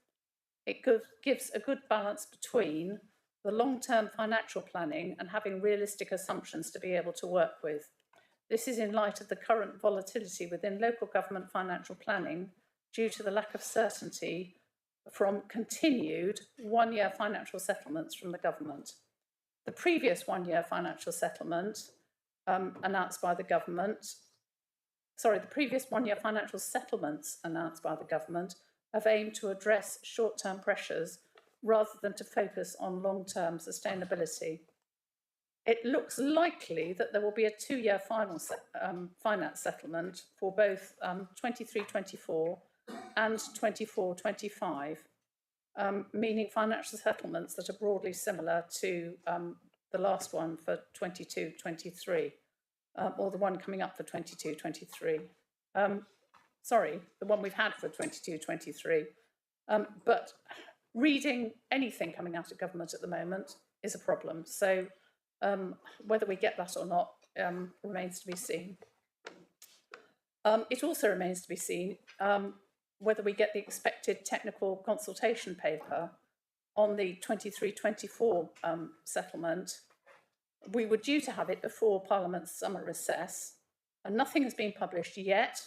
It gives a good balance between the long-term financial planning and having realistic assumptions to be able to work with. This is in light of the current volatility within local government financial planning due to the lack of certainty from continued one-year financial settlements from the government. The previous one-year financial settlement announced by the government, the previous one-year financial settlements announced by the government have aimed to address short-term pressures rather than to focus on long-term sustainability. It looks likely that there will be a 2-year final finance settlement for both 23-24 and 24-25, meaning financial settlements that are broadly similar to the last one for 22-23, or the one coming up for 22-23. Sorry, the one we've had for 22-23. But reading anything coming out of government at the moment is a problem. So whether we get that or not remains to be seen. It also remains to be seen whether we get the expected technical consultation paper on the 23-24 settlement. We were due to have it before Parliament's summer recess, and nothing has been published yet,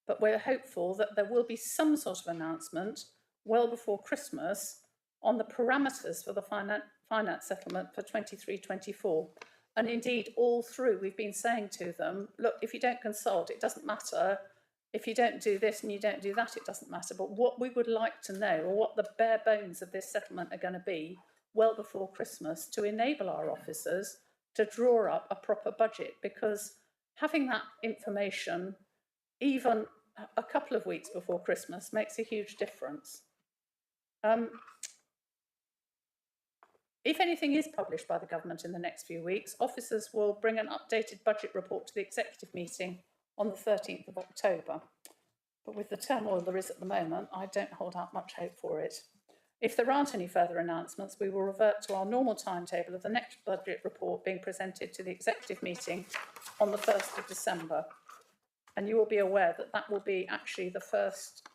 but we're hopeful that there will be some sort of announcement well before Christmas on the parameters for the finance settlement for 23-24. And indeed, all through, we've been saying to them, look, if you don't consult, it doesn't matter. If you don't do this and you don't do that, it doesn't matter. But what we would like to know, or what the bare bones of this settlement are going to be well before Christmas, to enable our officers to draw up a proper budget, because having that information, even a couple of weeks before Christmas, makes a huge difference. If anything is published by the government in the next few weeks, officers will bring an updated budget report to the executive meeting on the 13th of October. But with the turmoil there is at the moment, I don't hold out much hope for it. If there aren't any further announcements, we will revert to our normal timetable of the next budget report being presented to the executive meeting on the 1st of December. And you will be aware that that will be actually the first,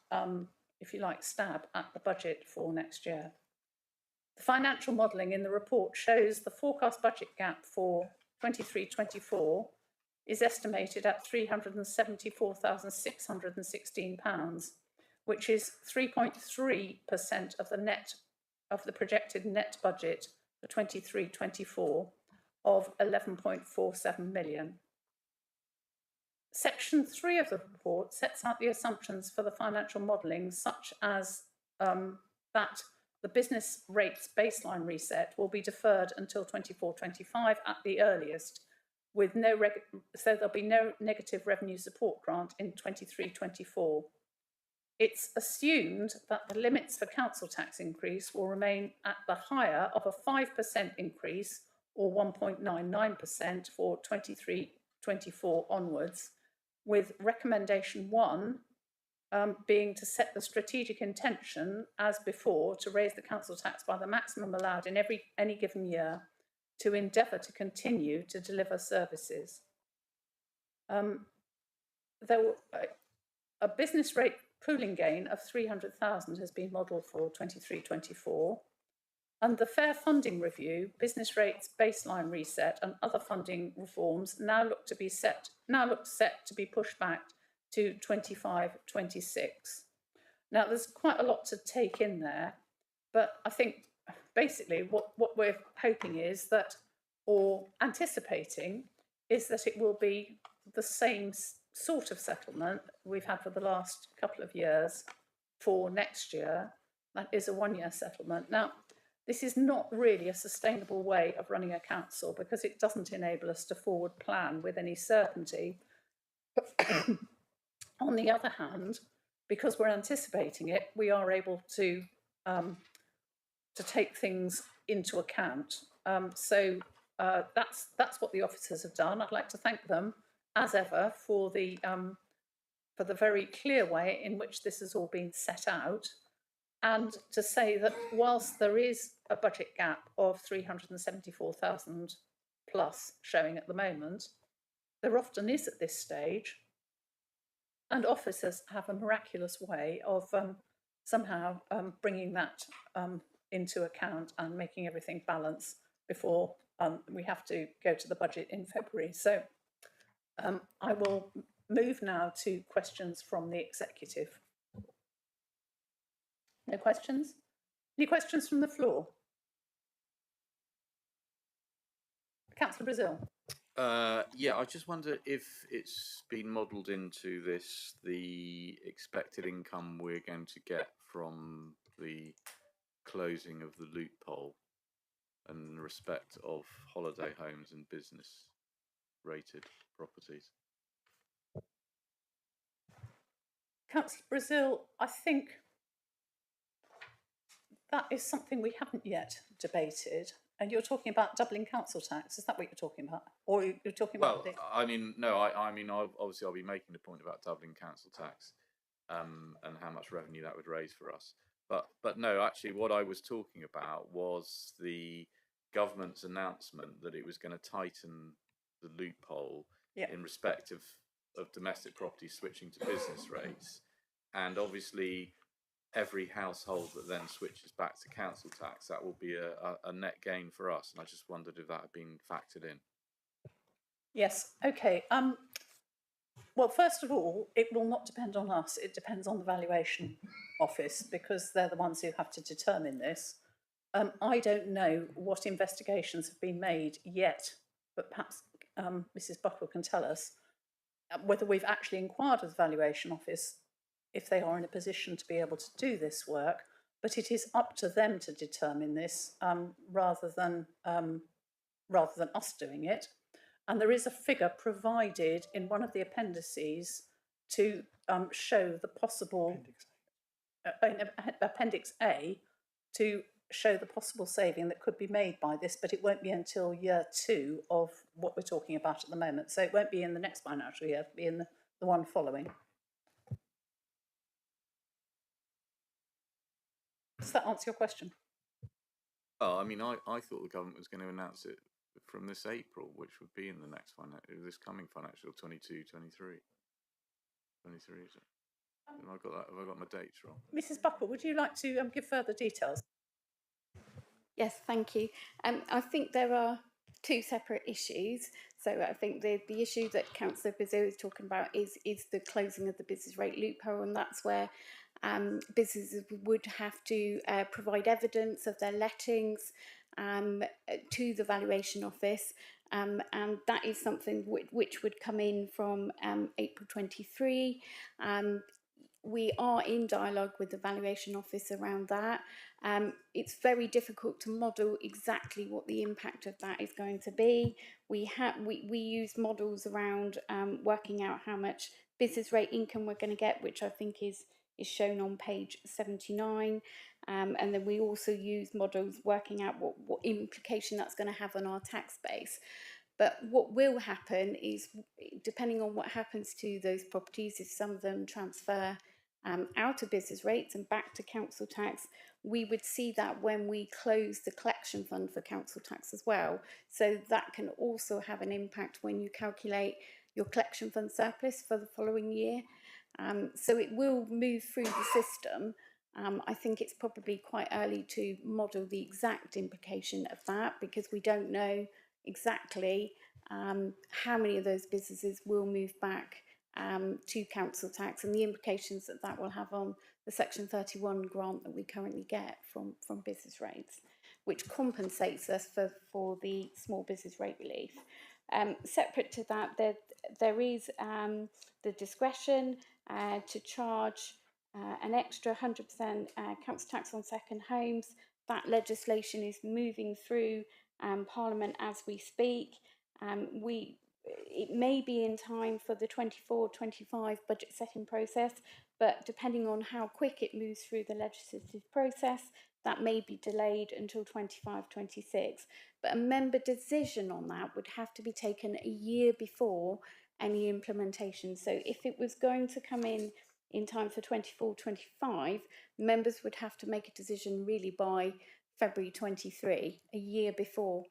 if you like, stab at the budget for next year. The financial modelling in the report shows the forecast budget gap for 23-24 is estimated at £374,616, which is 3.3% of the projected net budget for 23-24 of 11.47 million. Section 3 of the report sets out the assumptions for the financial modelling, such as that the business rates baseline reset will be deferred until 24-25 at the earliest, with so there'll be no negative revenue support grant in 23-24. It's assumed that the limits for council tax increase will remain at the higher of a 5% increase, or 1.99% for 23-24 onwards, with recommendation 1 being to set the strategic intention, as before, to raise the council tax by the maximum allowed in any given year, to endeavour to continue to deliver services. A business rate pooling gain of 300,000 has been modelled for 23-24, and the fair funding review, business rates baseline reset, and other funding reforms now look set to be pushed back to 25-26. Now, there's quite a lot to take in there, but I think basically what we're hoping is that, or anticipating, is that it will be the same sort of settlement we've had for the last couple of years for next year. That is a one-year settlement. Now, this is not really a sustainable way of running a council, because it doesn't enable us to forward plan with any certainty. On the other hand, because we're anticipating it, we are able to take things into account. So that's what the officers have done. I'd like to thank them, as ever, for the very clear way in which this has all been set out, and to say that whilst there is a budget gap of 374,000 plus showing at the moment, there often is at this stage. And officers have a miraculous way of somehow bringing that into account and making everything balance before we have to go to the budget in February. So I will move now to questions from the executive. No questions? Any questions from the floor? Councillor Brazil. Yeah, I just wonder if it's been modelled into this, the expected income we're going to get from the closing of the loophole in respect of holiday homes and business rated properties. Councillor Brazil, I think that is something we haven't yet debated. And you're talking about doubling council tax. Is that what you're talking about? Or you're talking about... Well, I mean, no, I mean, obviously I'll be making the point about doubling council tax and how much revenue that would raise for us. But no, actually what I was talking about was the government's announcement that it was going to tighten the loophole in respect of domestic property switching to business rates. And obviously every household that then switches back to council tax, that will be a net gain for us. And I just wondered if that had been factored in. Yes, okay. Well, first of all, it will not depend on us. It depends on the valuation office, because they're the ones who have to determine this. I don't know what investigations have been made yet, but perhaps Mrs. Buckle can tell us whether we've actually inquired with the Valuation Office if they are in a position to be able to do this work. But it is up to them to determine this rather than us doing it. And there is a figure provided in one of the appendices to show the possible Appendix A to show the possible saving that could be made by this, but it won't be until year 2 of what we're talking about at the moment. So it won't be in the next financial year, it'll be in the one following. Does that answer your question? Oh, I mean, I thought the government was going to announce it from this April, which would be in the next this coming financial 22, 23. 23, is it? Have I got my dates wrong? Mrs. Buckle, would you like to give further details? Yes, thank you. I think there are two separate issues. So I think the issue that Councillor Bizot is talking about is the closing of the business rate loophole, and that's where businesses would have to provide evidence of their lettings to the Valuation Office, and that is something which would come in from April 23. We are in dialogue with the Valuation Office around that. It's very difficult to model exactly what the impact of that is going to be. We use models around working out how much business rate income we're going to get, which I think is shown on page 79. And then we also use models working out what implication that's going to have on our tax base. But what will happen is, depending on what happens to those properties, if some of them transfer out of business rates and back to council tax, we would see that when we close the collection fund for council tax as well. So that can also have an impact when you calculate your collection fund surplus for the following year. So it will move through the system. I think it's probably quite early to model the exact implication of that, because we don't know exactly how many of those businesses will move back to council tax, and the implications that will have on the Section 31 grant that we currently get from business rates, which compensates us for the small business rate relief. Separate to that, there is the discretion to charge an extra 100% council tax on second homes. That legislation is moving through Parliament as we speak. It may be in time for the 24-25 budget setting process, but depending on how quick it moves through the legislative process, that may be delayed until 25-26. But a member decision on that would have to be taken a year before any implementation. So if it was going to come in time for 24-25, members would have to make a decision really by February 23, a year before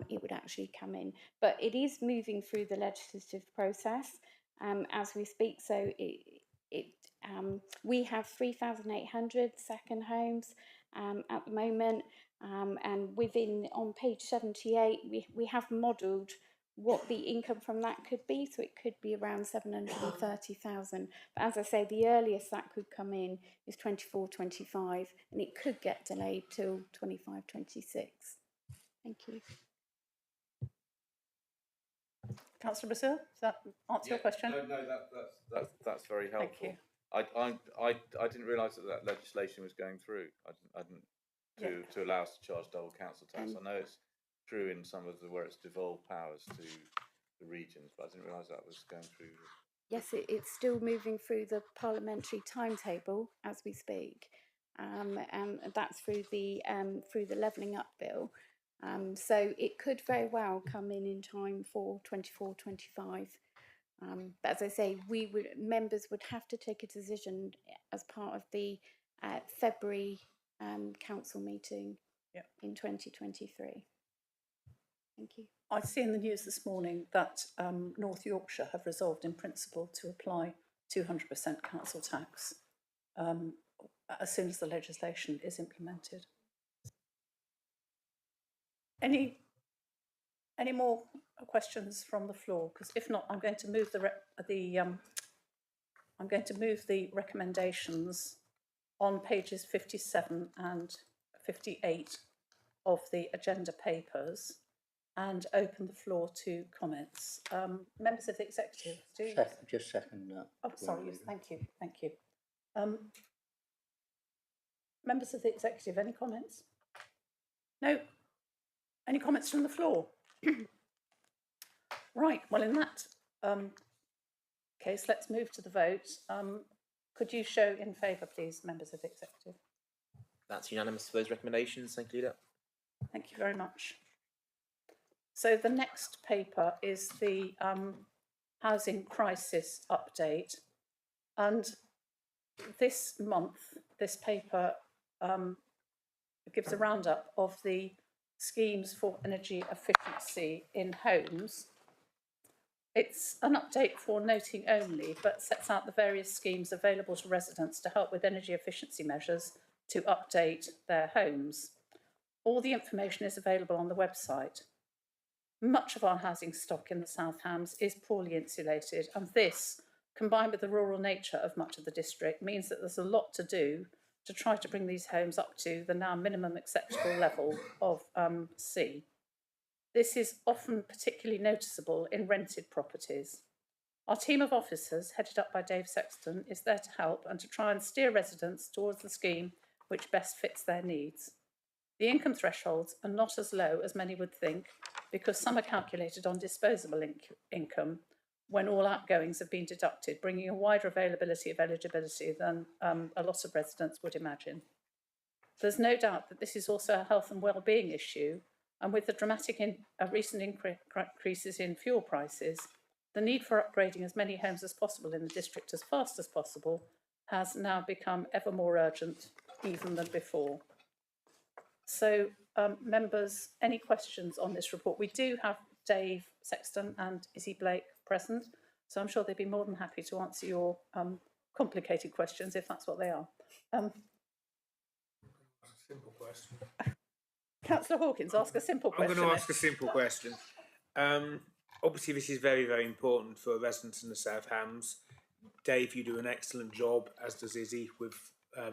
it would actually come in. But it is moving through the legislative process as we speak. So we have 3,800 second homes at the moment, and on page 78 we have modelled what the income from that could be. So it could be around 730,000. But as I say, the earliest that could come in is 24-25, and it could get delayed till 25-26. Thank you. Councillor Brazil, does that answer your question? No, that's very helpful. Thank you. I didn't realise that legislation was going through. I didn't to allow us to charge double council tax. I know it's true in some of where it's devolved powers to the regions, but I didn't realise that was going through. Yes, it's still moving through the parliamentary timetable as we speak, and that's through the levelling up bill. So it could very well come in time for 24-25. But as I say, members would have to take a decision as part of the February council meeting in 2023. Thank you. I see in the news this morning that North Yorkshire have resolved in principle to apply 200% council tax as soon as the legislation is implemented. Any more questions from the floor? Because if not, I'm going to move the recommendations on pages 57 and 58 of the agenda papers and open the floor to comments. Members of the executive, do you? Just second that. Oh, sorry, yes, thank you, thank you. Members of the executive, any comments? No? Any comments from the floor? Right, well, in that case, let's move to the vote. Could you show in favour, please, members of the executive? That's unanimous for those recommendations. Thank you, Leader. Thank you very much. So the next paper is the housing crisis update. And this month, this paper gives a roundup of the schemes for energy efficiency in homes. It's an update for noting only, but sets out the various schemes available to residents to help with energy efficiency measures to update their homes. All the information is available on the website. Much of our housing stock in the South Hams is poorly insulated, and this, combined with the rural nature of much of the district, means that there's a lot to do to try to bring these homes up to the now minimum acceptable level of C. This is often particularly noticeable in rented properties. Our team of officers, headed up by Dave Sexton, is there to help and to try and steer residents towards the scheme which best fits their needs. The income thresholds are not as low as many would think, because some are calculated on disposable income when all outgoings have been deducted, bringing a wider availability of eligibility than a lot of residents would imagine. There's no doubt that this is also a health and well-being issue, and with the dramatic recent increases in fuel prices, the need for upgrading as many homes as possible in the district as fast as possible has now become ever more urgent even than before. So, members, any questions on this report? We do have Dave Sexton and Izzy Blake present, so I'm sure they'd be more than happy to answer your complicated questions if that's what they are. Simple question. Councillor Hawkins, ask a simple question. I'm going to ask a simple question. Obviously, this is very, very important for residents in the South Hams. Dave, you do an excellent job, as does Izzy, with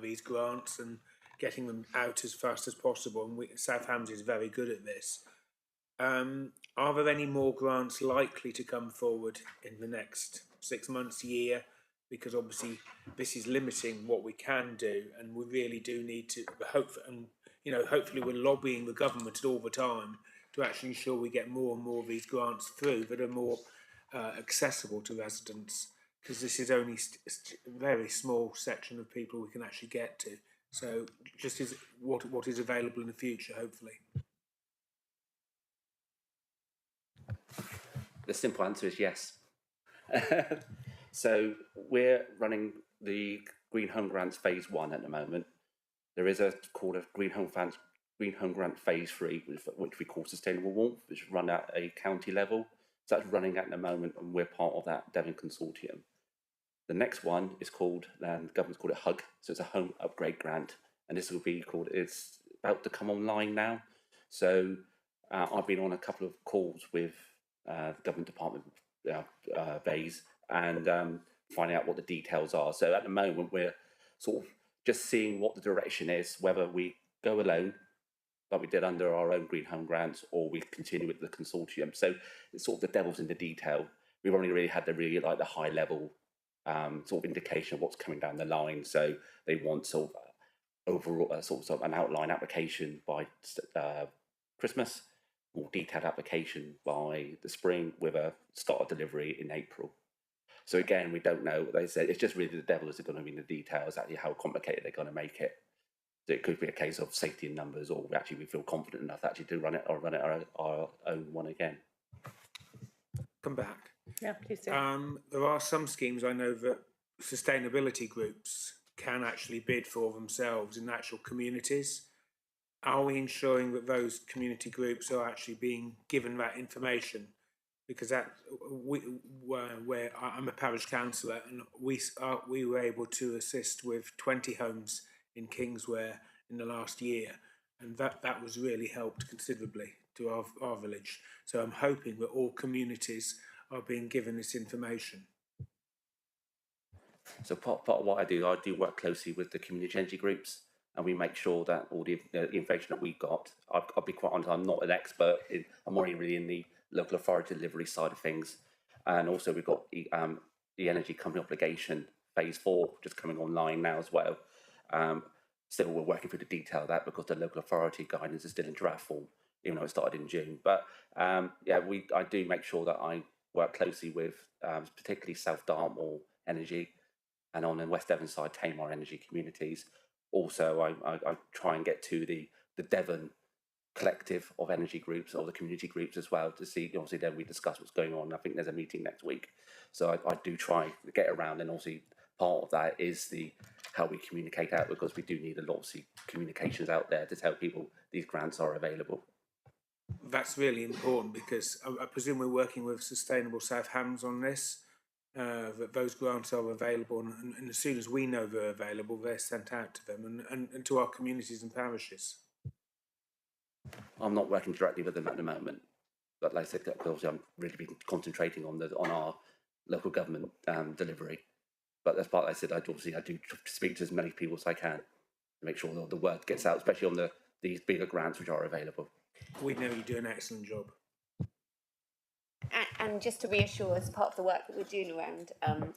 these grants and getting them out as fast as possible. And South Hams is very good at this. Are there any more grants likely to come forward in the next 6 months, year? Because obviously this is limiting what we can do, and we really do need to hope. And hopefully we're lobbying the government all the time to actually ensure we get more and more of these grants through that are more accessible to residents. Because this is only a very small section of people we can actually get to. So just what is available in the future, hopefully. The simple answer is yes. So we're running the Green Home Grants Phase 1 at the moment. There is called a Green Home Grant Phase 3, which we call Sustainable Warmth, which is run at a county level. So that's running at the moment, and we're part of that Devon consortium. The next one is called, the government's called it HUG, so it's a Home Upgrade Grant, and this will be called, it's about to come online now. So I've been on a couple of calls with the government department, Bays, and finding out what the details are. So at the moment, we're sort of just seeing what the direction is, whether we go alone, like we did under our own Green Home Grants, or we continue with the consortium. So it's sort of the devil's in the detail. We've only really had the high level sort of indication of what's coming down the line. So they want sort of overall sort of an outline application by Christmas, more detailed application by the spring, with a start of delivery in April. So again, we don't know. They said it's just really the devil is going to be in the details, actually how complicated they're going to make it. So it could be a case of safety in numbers, or actually we feel confident enough actually to run it our own one again. Come back. Yeah, please do. There are some schemes I know that sustainability groups can actually bid for themselves in actual communities. Are we ensuring that those community groups are actually being given that information? Because where I'm a parish councillor, and we were able to assist with 20 homes in Kingsware in the last year, and that was really helped considerably to our village. So I'm hoping that all communities are being given this information. So part of what I do work closely with the community energy groups, and we make sure that all the information that we got, I'll be quite honest, I'm not an expert I'm already really in the local authority delivery side of things. And also we've got the energy company obligation phase 4 just coming online now as well. Still we're working through the detail of that because the local authority guidance is still in draft form, even though it started in June. But yeah, I do make sure that I work closely with particularly South Dartmoor Energy and on the West Devon side, Tamar Energy Communities. Also, I try and get to the Devon collective of energy groups or the community groups as well to see, obviously then we discuss what's going on. I think there's a meeting next week. So I do try to get around, and obviously part of that is how we communicate out, because we do need a lot of communications out there to tell people these grants are available. That's really important, because I presume we're working with Sustainable South Hams on this, that those grants are available, and as soon as we know they're available, they're sent out to them and to our communities and parishes. I'm not working directly with them at the moment, but like I said, obviously I'm really been concentrating on our local government delivery. But as part of that, I said, I do speak to as many people as I can to make sure that the word gets out, especially on these bigger grants which are available. We know you do an excellent job. And just to reassure, as part of the work that we're doing around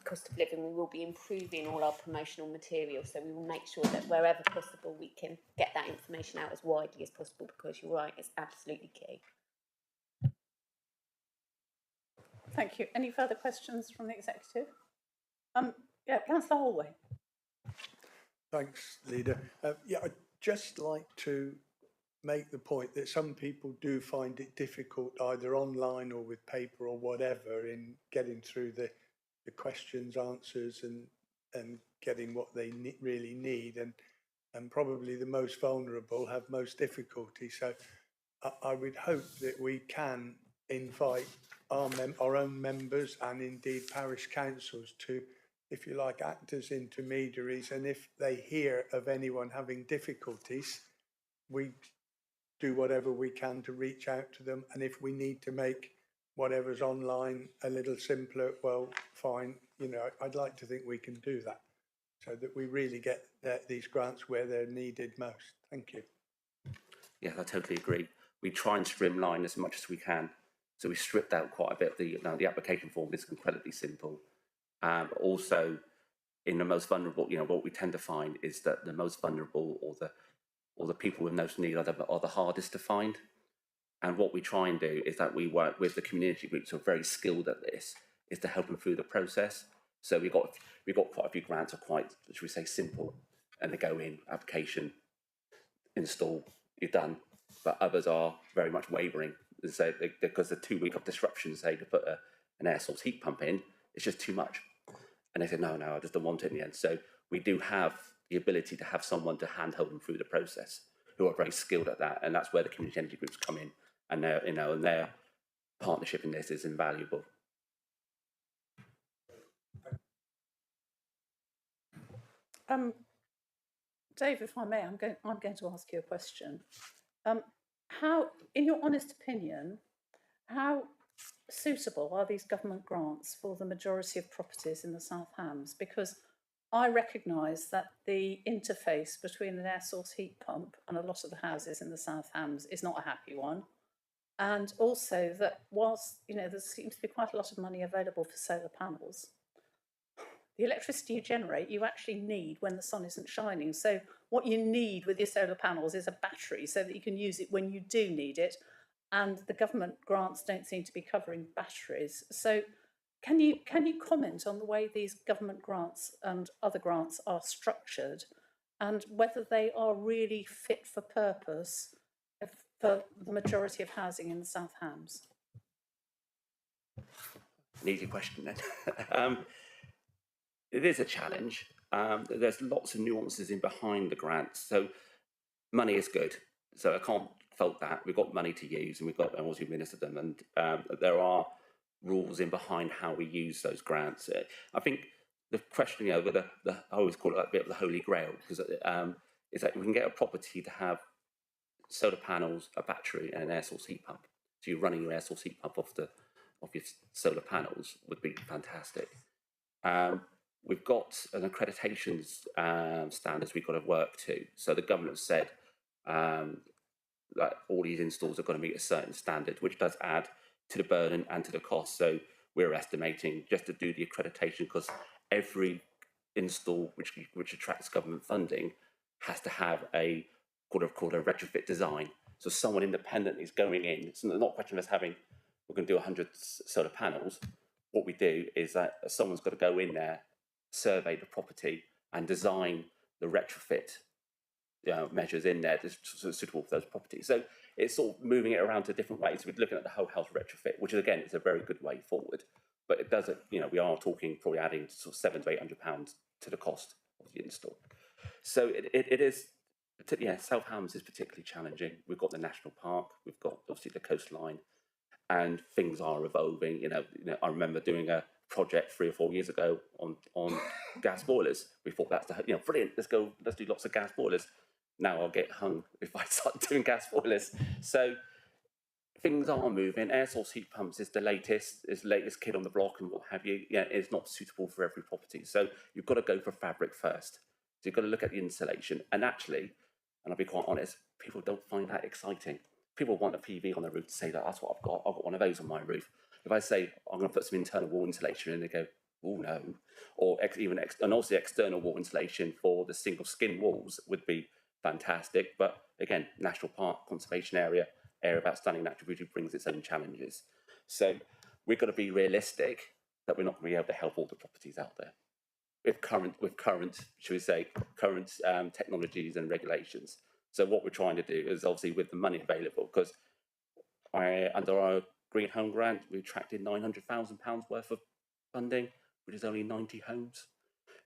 cost of living, we will be improving all our promotional material. So we will make sure that wherever possible, we can get that information out as widely as possible, because you're right, it's absolutely key. Thank you. Any further questions from the executive? Yeah, Councillor Holway. Thanks, Leader. Yeah, I'd just like to make the point that some people do find it difficult, either online or with paper or whatever, in getting through the questions, answers, and getting what they really need, and probably the most vulnerable have most difficulty. So I would hope that we can invite our own members and indeed parish councils to, if you like, act as intermediaries, and if they hear of anyone having difficulties, we do whatever we can to reach out to them. And if we need to make whatever's online a little simpler, well, fine. You know, I'd like to think we can do that so that we really get these grants where they're needed most. Thank you. Yeah, I totally agree. We try and streamline as much as we can. So we stripped out quite a bit. The application form is incredibly simple. But also, in the most vulnerable, what we tend to find is that the most vulnerable or the people with most need are the hardest to find. And what we try and do is that we work with the community groups who are very skilled at this, is to help them through the process. So we've got quite a few grants are quite, should we say, simple, and they go in, application, install, you're done. But others are very much wavering. So because the 2 week of disruption, say, to put an air source heat pump in, it's just too much. And they said, no, I just don't want it in the end. So we do have the ability to have someone to handhold them through the process who are very skilled at that. And that's where the community energy groups come in. And their partnership in this is invaluable. Dave, if I may, I'm going to ask you a question. How, in your honest opinion, how suitable are these government grants for the majority of properties in the South Hams? Because I recognise that the interface between an air source heat pump and a lot of the houses in the South Hams is not a happy one. And also that whilst, there seems to be quite a lot of money available for solar panels, the electricity you generate, you actually need when the sun isn't shining. So what you need with your solar panels is a battery so that you can use it when you do need it. And the government grants don't seem to be covering batteries. So can you comment on the way these government grants and other grants are structured, and whether they are really fit for purpose for the majority of housing in the South Hams? An easy question then. It is a challenge. There's lots of nuances in behind the grants. So money is good. So I can't fault that. We've got money to use, and we've got obviously administered them, and there are rules in behind how we use those grants. I think the question, with I always call it a bit of the holy grail, because is that we can get a property to have solar panels, a battery, and an air source heat pump. So you're running your air source heat pump off your solar panels would be fantastic. we've got an accreditation standards we've got to work to. So the government said that all these installs are going to meet a certain standard, which does add to the burden and to the cost. So we're estimating just to do the accreditation, because every install which attracts government funding has to have a called a retrofit design. So someone independent is going in. It's not a question of us having, we're going to do 100 solar panels. What we do is that someone's got to go in there, survey the property, and design the retrofit measures in there that's suitable for those properties. So it's sort of moving it around to different ways. We're looking at the whole house retrofit, which is, again, is a very good way forward. But it doesn't, we are talking probably adding sort of £700 to £800 to the cost of the install. So it is, South Hams is particularly challenging. We've got the national park, we've got obviously the coastline, and things are evolving. I remember doing a project 3 or 4 years ago on gas boilers. We thought that's brilliant. Let's do lots of gas boilers. Now I'll get hung if I start doing gas boilers. So things are moving. Air source heat pumps is the latest kid on the block and what have you. It's not suitable for every property. So you've got to go for fabric first. So you've got to look at the insulation. And actually, and I'll be quite honest, people don't find that exciting. People want a PV on their roof to say that that's what I've got. I've got one of those on my roof. If I say I'm going to put some internal wall insulation in, they go, oh no. Or and also external wall insulation for the single skin walls would be fantastic. But again, national park, conservation area of outstanding natural beauty brings its own challenges. So we've got to be realistic that we're not going to be able to help all the properties out there with current technologies and regulations. So what we're trying to do is, obviously, with the money available, because under our Green Home Grant, we attracted £900,000 worth of funding, which is only 90 homes.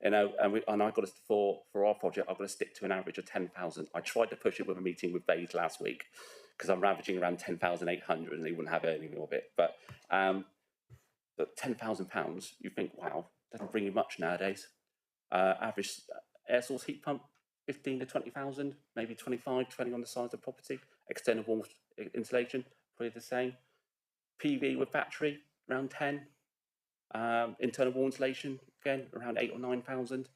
And I got to, for our project, I've got to stick to an average of 10,000. I tried to push it with a meeting with Bays last week, because I'm ravaging around 10,800 and they wouldn't have anything of it. But £10,000, you think, wow, doesn't bring you much nowadays. Average air source heat pump, 15 to 20,000, maybe 25, depending on the size of the property. External wall insulation, probably the same. PV with battery, around 10. Internal wall insulation, again, around 8 or 9,000.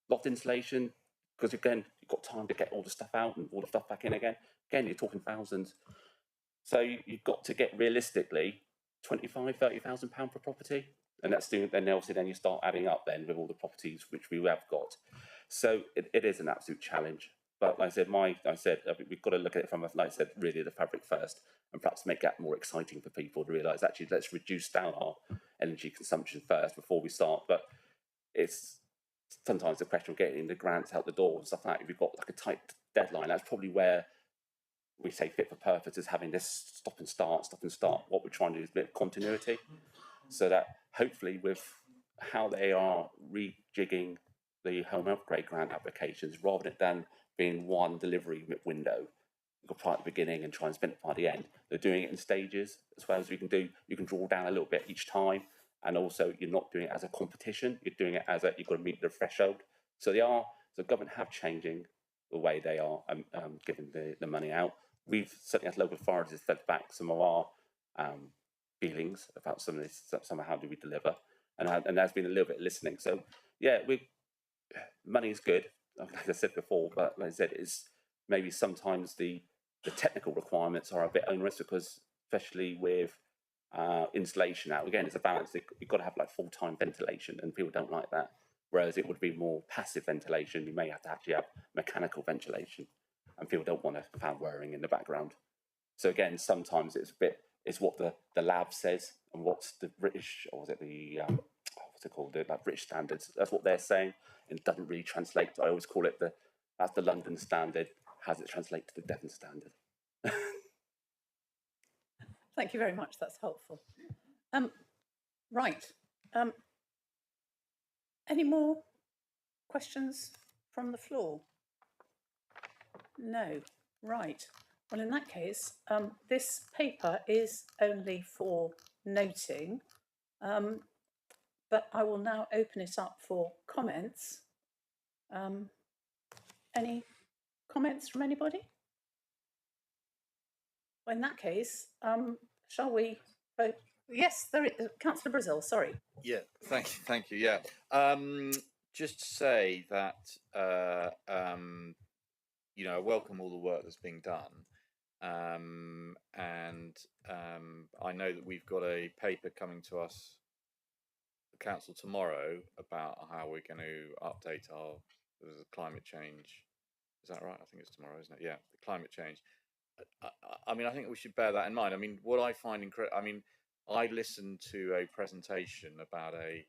Loft insulation, because again, you've got time to get all the stuff out and all the stuff back in again. Again, you're talking thousands. So you've got to get, realistically, £25,000, £30,000 per property. And that's doing, then obviously then you start adding up then with all the properties which we have got. So it is an absolute challenge. But like I said, we've got to look at it from, like I said, really the fabric first, and perhaps make that more exciting for people to realise, actually, let's reduce down our energy consumption first before we start. But it's sometimes the question of getting the grants out the door and stuff like that. If you've got like a tight deadline, that's probably where we say fit for purpose, is having this stop and start. What we're trying to do is a bit of continuity, so that hopefully with how they are rejigging the home upgrade grant applications, rather than being one delivery window, you go right at the beginning and try and spend it by the end. They're doing it in stages, as well as you can draw down a little bit each time, and also you're not doing it as a competition. You're doing it as you've got to meet the threshold. So the government have changing the way they are giving the money out. We've certainly, as local authorities, fed back some of our feelings about some of this, how do we deliver, and there's been a little bit of listening. So yeah, money is good, like I said before, but like I said, it's maybe sometimes the technical requirements are a bit onerous, because especially with insulation now, again, it's a balance. You've got to have like full-time ventilation, and people don't like that. Whereas it would be more passive ventilation. You may have to actually have mechanical ventilation, and people don't want a fan whirring in the background. So again, sometimes it's what the lab says, and what's the British, or was it the what's it called, the British standards? That's what they're saying, and it doesn't really translate. I always call it that's the London standard. How does it translate to the Devon standard? Thank you very much. That's helpful. Right. Any more questions from the floor? No. Right. Well, in that case, this paper is only for noting, but I will now open it up for comments. Any comments from anybody? Well, in that case, shall we vote? Yes, there is. Councillor Brazil, sorry. Yeah, thank you. Yeah, just say that you know, I welcome all the work that's being done, and I know that we've got a paper coming to us, the council, tomorrow about how we're going to update our climate change. Is that right? I think it's tomorrow, isn't it? Yeah, the climate change. I mean, I think we should bear that in mind. I mean, what I find incredible. I mean, I listened to a presentation about a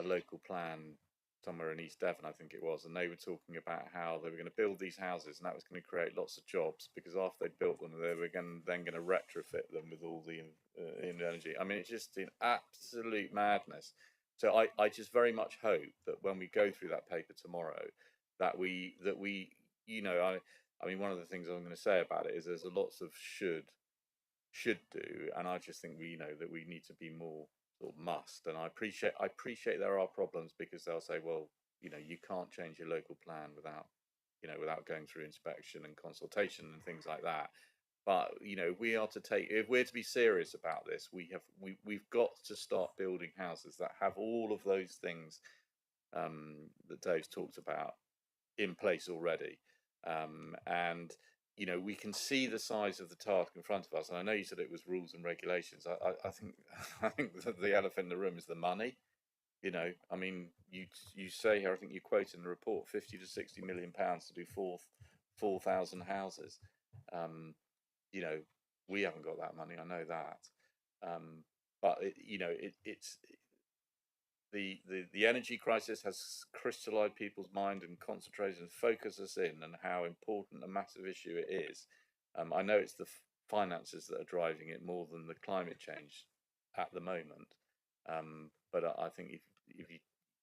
local plan somewhere in East Devon, I think it was, and they were talking about how they were going to build these houses, and that was going to create lots of jobs, because after they'd built them, they were then going to retrofit them with all the energy. I mean, it's just an absolute madness. So I just very much hope that when we go through that paper tomorrow, that we you know, I mean, one of the things I'm going to say about it is there's lots of should do, and I just think we know that we need to be more sort of must. And I appreciate there are problems, because they'll say, well, you know, you can't change your local plan without, you know, without going through inspection and consultation and things like that. But you know, we are to take, if we're to be serious about this, we've got to start building houses that have all of those things that Dave's talked about in place already. And you know, we can see the size of the task in front of us. And I know you said it was rules and regulations. I think I think that the elephant in the room is the money. You know, I mean, you say here, I think you quote in the report, 50 to 60 million pounds to do 4,000 houses. You know, we haven't got that money. I know that. But you know, it's the energy crisis has crystallized people's mind and concentrated and focused us in, and how important a massive issue it is. I know it's the finances that are driving it more than the climate change at the moment. But I think if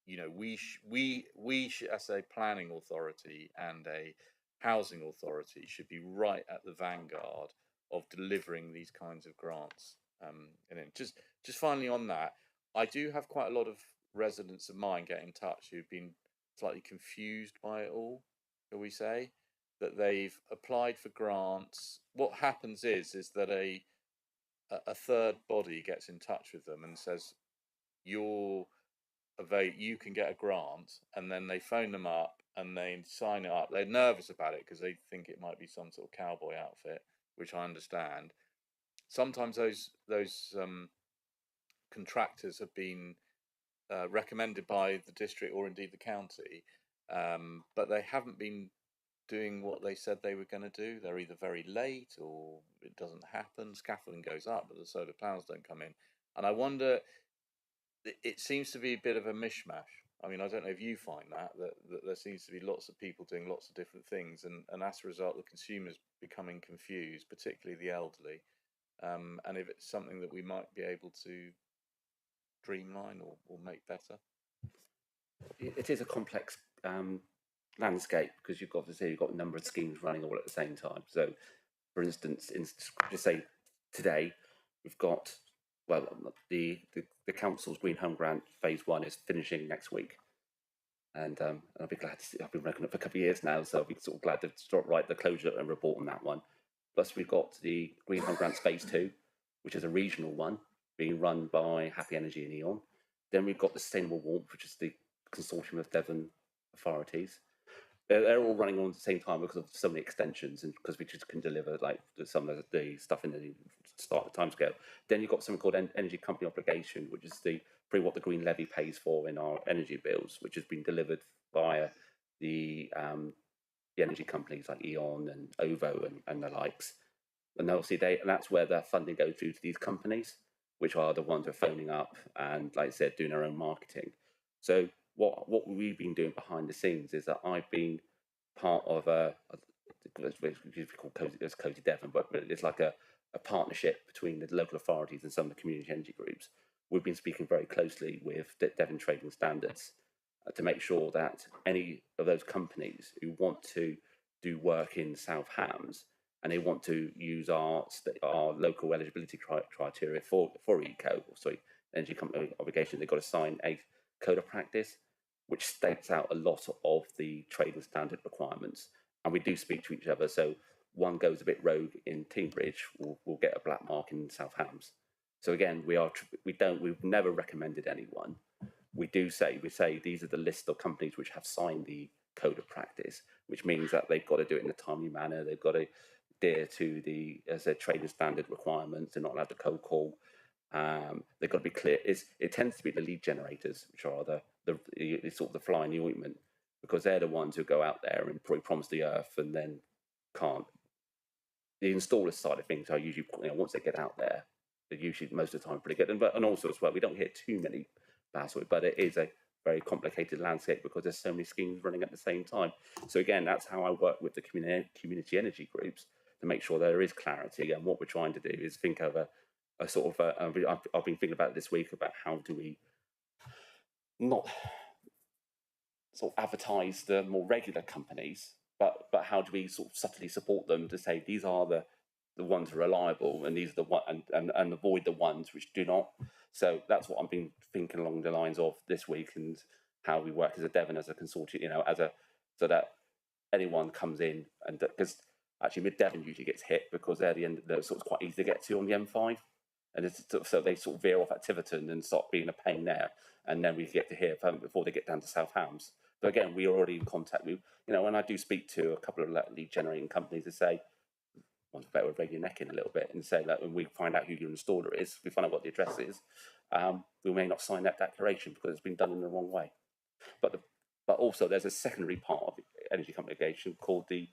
you know, we as a planning authority and a housing authority should be right at the vanguard of delivering these kinds of grants. And then just finally on that, I do have quite a lot of residents of mine get in touch who've been slightly confused by it all, shall we say, that they've applied for grants. What happens is that a third body gets in touch with them and says, you can get a grant, and then they phone them up and they sign it up. They're nervous about it because they think it might be some sort of cowboy outfit, which I understand. Sometimes those contractors have been recommended by the district or indeed the county, but they haven't been doing what they said they were going to do. They're either very late or it doesn't happen. Scaffolding goes up, but the solar panels don't come in. And I wonder, it seems to be a bit of a mishmash. I mean, I don't know if you find that there seems to be lots of people doing lots of different things, and as a result, the consumers becoming confused, particularly the elderly. And if it's something that we might be able to streamline or make better. It is a complex landscape, because you've got a number of schemes running all at the same time. So, for instance, just say today we've got, well, the council's Green Home Grant Phase 1 is finishing next week, and I'll be glad to see. I've been working it for a couple of years now, so I'll be sort of glad to start write the closure and report on that one. Plus, we've got the Green Home Grants Phase 2, which is a regional one being run by Happy Energy and E.ON. Then we've got the Sustainable Warmth, which is the consortium of Devon authorities. They're all running on at the same time because of so many extensions, and because we just couldn't deliver like some of the stuff in the start of the timescale. Then you've got something called energy company obligation, which is pretty what the green levy pays for in our energy bills, which has been delivered via the energy companies like E.ON and OVO and the likes. And obviously that's where their funding goes through to these companies, which are the ones who are phoning up and, like I said, doing their own marketing. So what we've been doing behind the scenes is that I've been part of it's called Cozy Devon, but it's like a partnership between the local authorities and some of the community energy groups. We've been speaking very closely with Devon Trading Standards to make sure that any of those companies who want to do work in South Hams and they want to use our local eligibility criteria for energy company obligation, they've got to sign a code of practice, which states out a lot of the trading standard requirements. And we do speak to each other. So one goes a bit rogue in Teambridge, we'll get a black mark in South Hams. So again, we've never recommended anyone, we say these are the list of companies which have signed the code of practice, which means that they've got to do it in a timely manner. They've got to adhere to the, as a trading standard requirements. They're not allowed to cold call. They've got to be clear. It tends to be the lead generators, which are the sort of the fly in the ointment, because they're the ones who go out there and probably promise the earth and then can't. The installer side of things are usually, once they get out there, they're usually most of the time pretty good. And also as well, we don't hear too many bad stories, but it is a very complicated landscape because there's so many schemes running at the same time. So again, that's how I work with the community energy groups to make sure there is clarity. And what we're trying to do is think of a sort of, I've been thinking about it this week about how do we not sort of advertise the more regular companies, but how do we sort of subtly support them to say these are the ones who are reliable, and these are the one and avoid the ones which do not. So that's what I've been thinking along the lines of this week, and how we work as a Devon, as a consortium, so that anyone comes in, and because actually Mid Devon usually gets hit because they're they're sort of quite easy to get to on the M5, and so they sort of veer off at Tiverton and start being a pain there, and then we get to hear from them before they get down to South Hams. But again, we're already in contact with, when I do speak to a couple of lead generating companies, they say, one's better with breaking your neck in a little bit, and say that when we find out who your installer is, we find out what the address is, we may not sign that declaration because it's been done in the wrong way. But also there's a secondary part of energy company obligation called the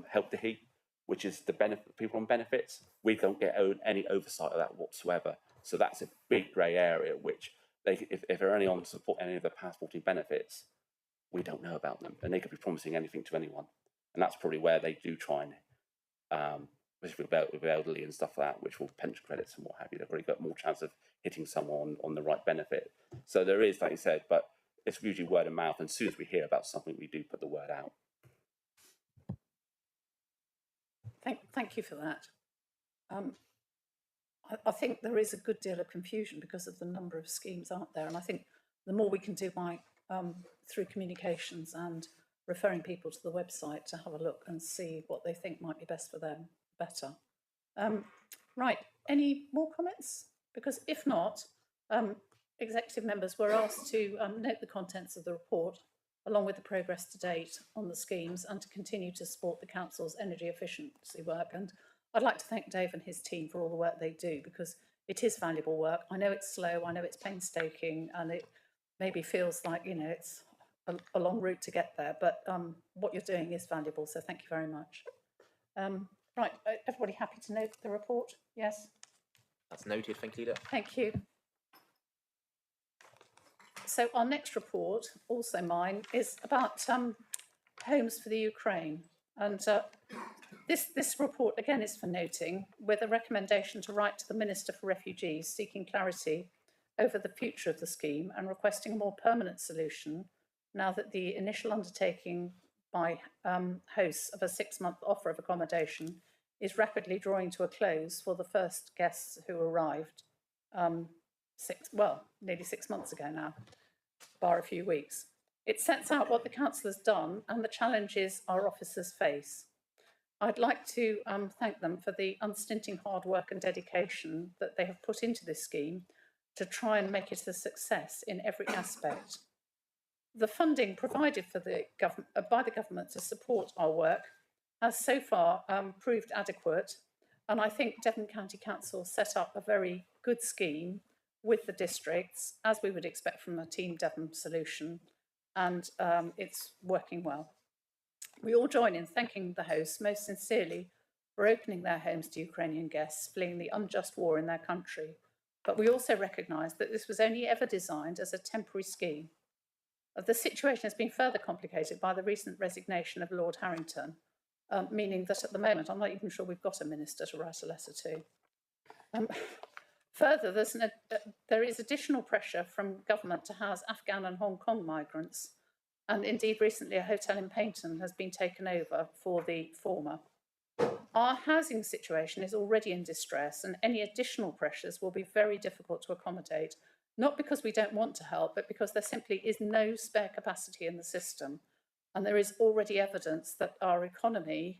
help to heat, which is the benefit people on benefits. We don't get any oversight of that whatsoever. So that's a big grey area which if they're only on support any of the past 14 benefits, we don't know about them, and they could be promising anything to anyone. And that's probably where they do try and, especially with elderly and stuff like that, which will pension credits and what have you, they've probably got more chance of hitting someone on the right benefit. So there is, like you said, but it's usually word of mouth. And as soon as we hear about something, we do put the word out. Thank you for that. I think there is a good deal of confusion because of the number of schemes out there, and I think the more we can do by through communications and referring people to the website to have a look and see what they think might be best for them, better. Right, any more comments? Because if not, executive members were asked to note the contents of the report along with the progress to date on the schemes and to continue to support the Council's energy efficiency work. And I'd like to thank Dave and his team for all the work they do, because it is valuable work. I know it's slow, I know it's painstaking, and it maybe feels like, it's a long route to get there, but what you're doing is valuable, so thank you very much. Right, everybody happy to note the report? Yes? That's noted, thank you, Leader. Thank you. So our next report, also mine, is about homes for the Ukraine. And this report, again, is for noting, with a recommendation to write to the Minister for Refugees seeking clarity over the future of the scheme and requesting a more permanent solution now that the initial undertaking by hosts of a 6-month offer of accommodation is rapidly drawing to a close for the first guests who arrived nearly 6 months ago now, bar a few weeks. It sets out what the Council has done and the challenges our officers face. I'd like to thank them for the unstinting hard work and dedication that they have put into this scheme to try and make it a success in every aspect. The funding provided for by the government to support our work has so far proved adequate, and I think Devon County Council set up a very good scheme with the districts, as we would expect from a Team Devon solution, and it's working well. We all join in thanking the hosts most sincerely for opening their homes to Ukrainian guests fleeing the unjust war in their country, but we also recognise that this was only ever designed as a temporary scheme. The situation has been further complicated by the recent resignation of Lord Harrington, meaning that at the moment I'm not even sure we've got a minister to write a letter to. Further, there is additional pressure from government to house Afghan and Hong Kong migrants, and indeed recently a hotel in Paynton has been taken over for the former. Our housing situation is already in distress, and any additional pressures will be very difficult to accommodate, not because we don't want to help, but because there simply is no spare capacity in the system. And there is already evidence that our economy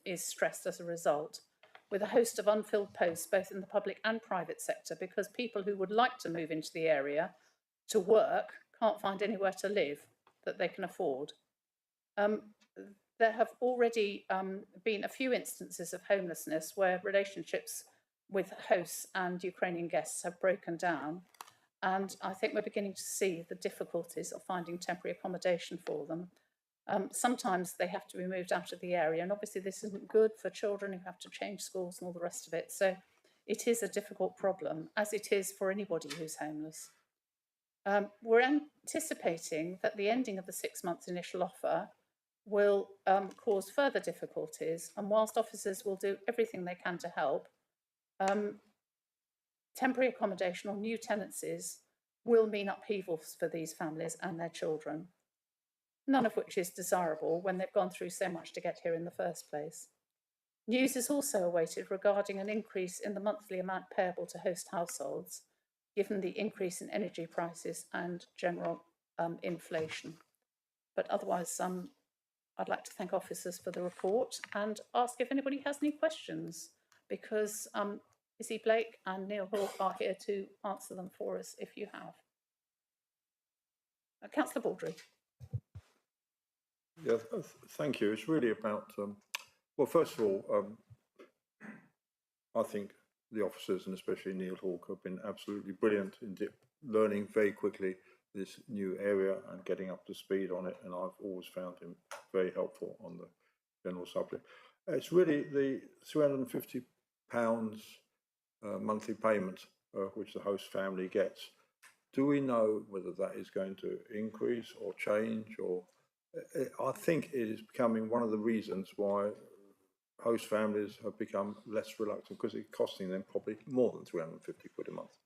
is stressed as a result, with a host of unfilled posts, both in the public and private sector, because people who would like to move into the area to work can't find anywhere to live that they can afford. There have already been a few instances of homelessness where relationships with hosts and Ukrainian guests have broken down. And I think we're beginning to see the difficulties of finding temporary accommodation for them. Sometimes they have to be moved out of the area, and obviously this isn't good for children who have to change schools and all the rest of it. So it is a difficult problem, as it is for anybody who's homeless. We're anticipating that the ending of the 6 months initial offer will cause further difficulties, and whilst officers will do everything they can to help, temporary accommodation or new tenancies will mean upheavals for these families and their children, none of which is desirable when they've gone through so much to get here in the first place. News is also awaited regarding an increase in the monthly amount payable to host households, given the increase in energy prices and general inflation. But otherwise, I'd like to thank officers for the report and ask if anybody has any questions, because Izzy Blake and Neil Hall are here to answer them for us if you have. Councillor Baldry. Yeah, thank you. It's really about, well, first of all, I think the officers, and especially Neil Hawke, have been absolutely brilliant in learning very quickly this new area and getting up to speed on it, and I've always found him very helpful on the general subject. It's really the £350 monthly payment which the host family gets. Do we know whether that is going to increase or change? Or I think it is becoming one of the reasons why host families have become less reluctant, because it's costing them probably more than 350 quid a month.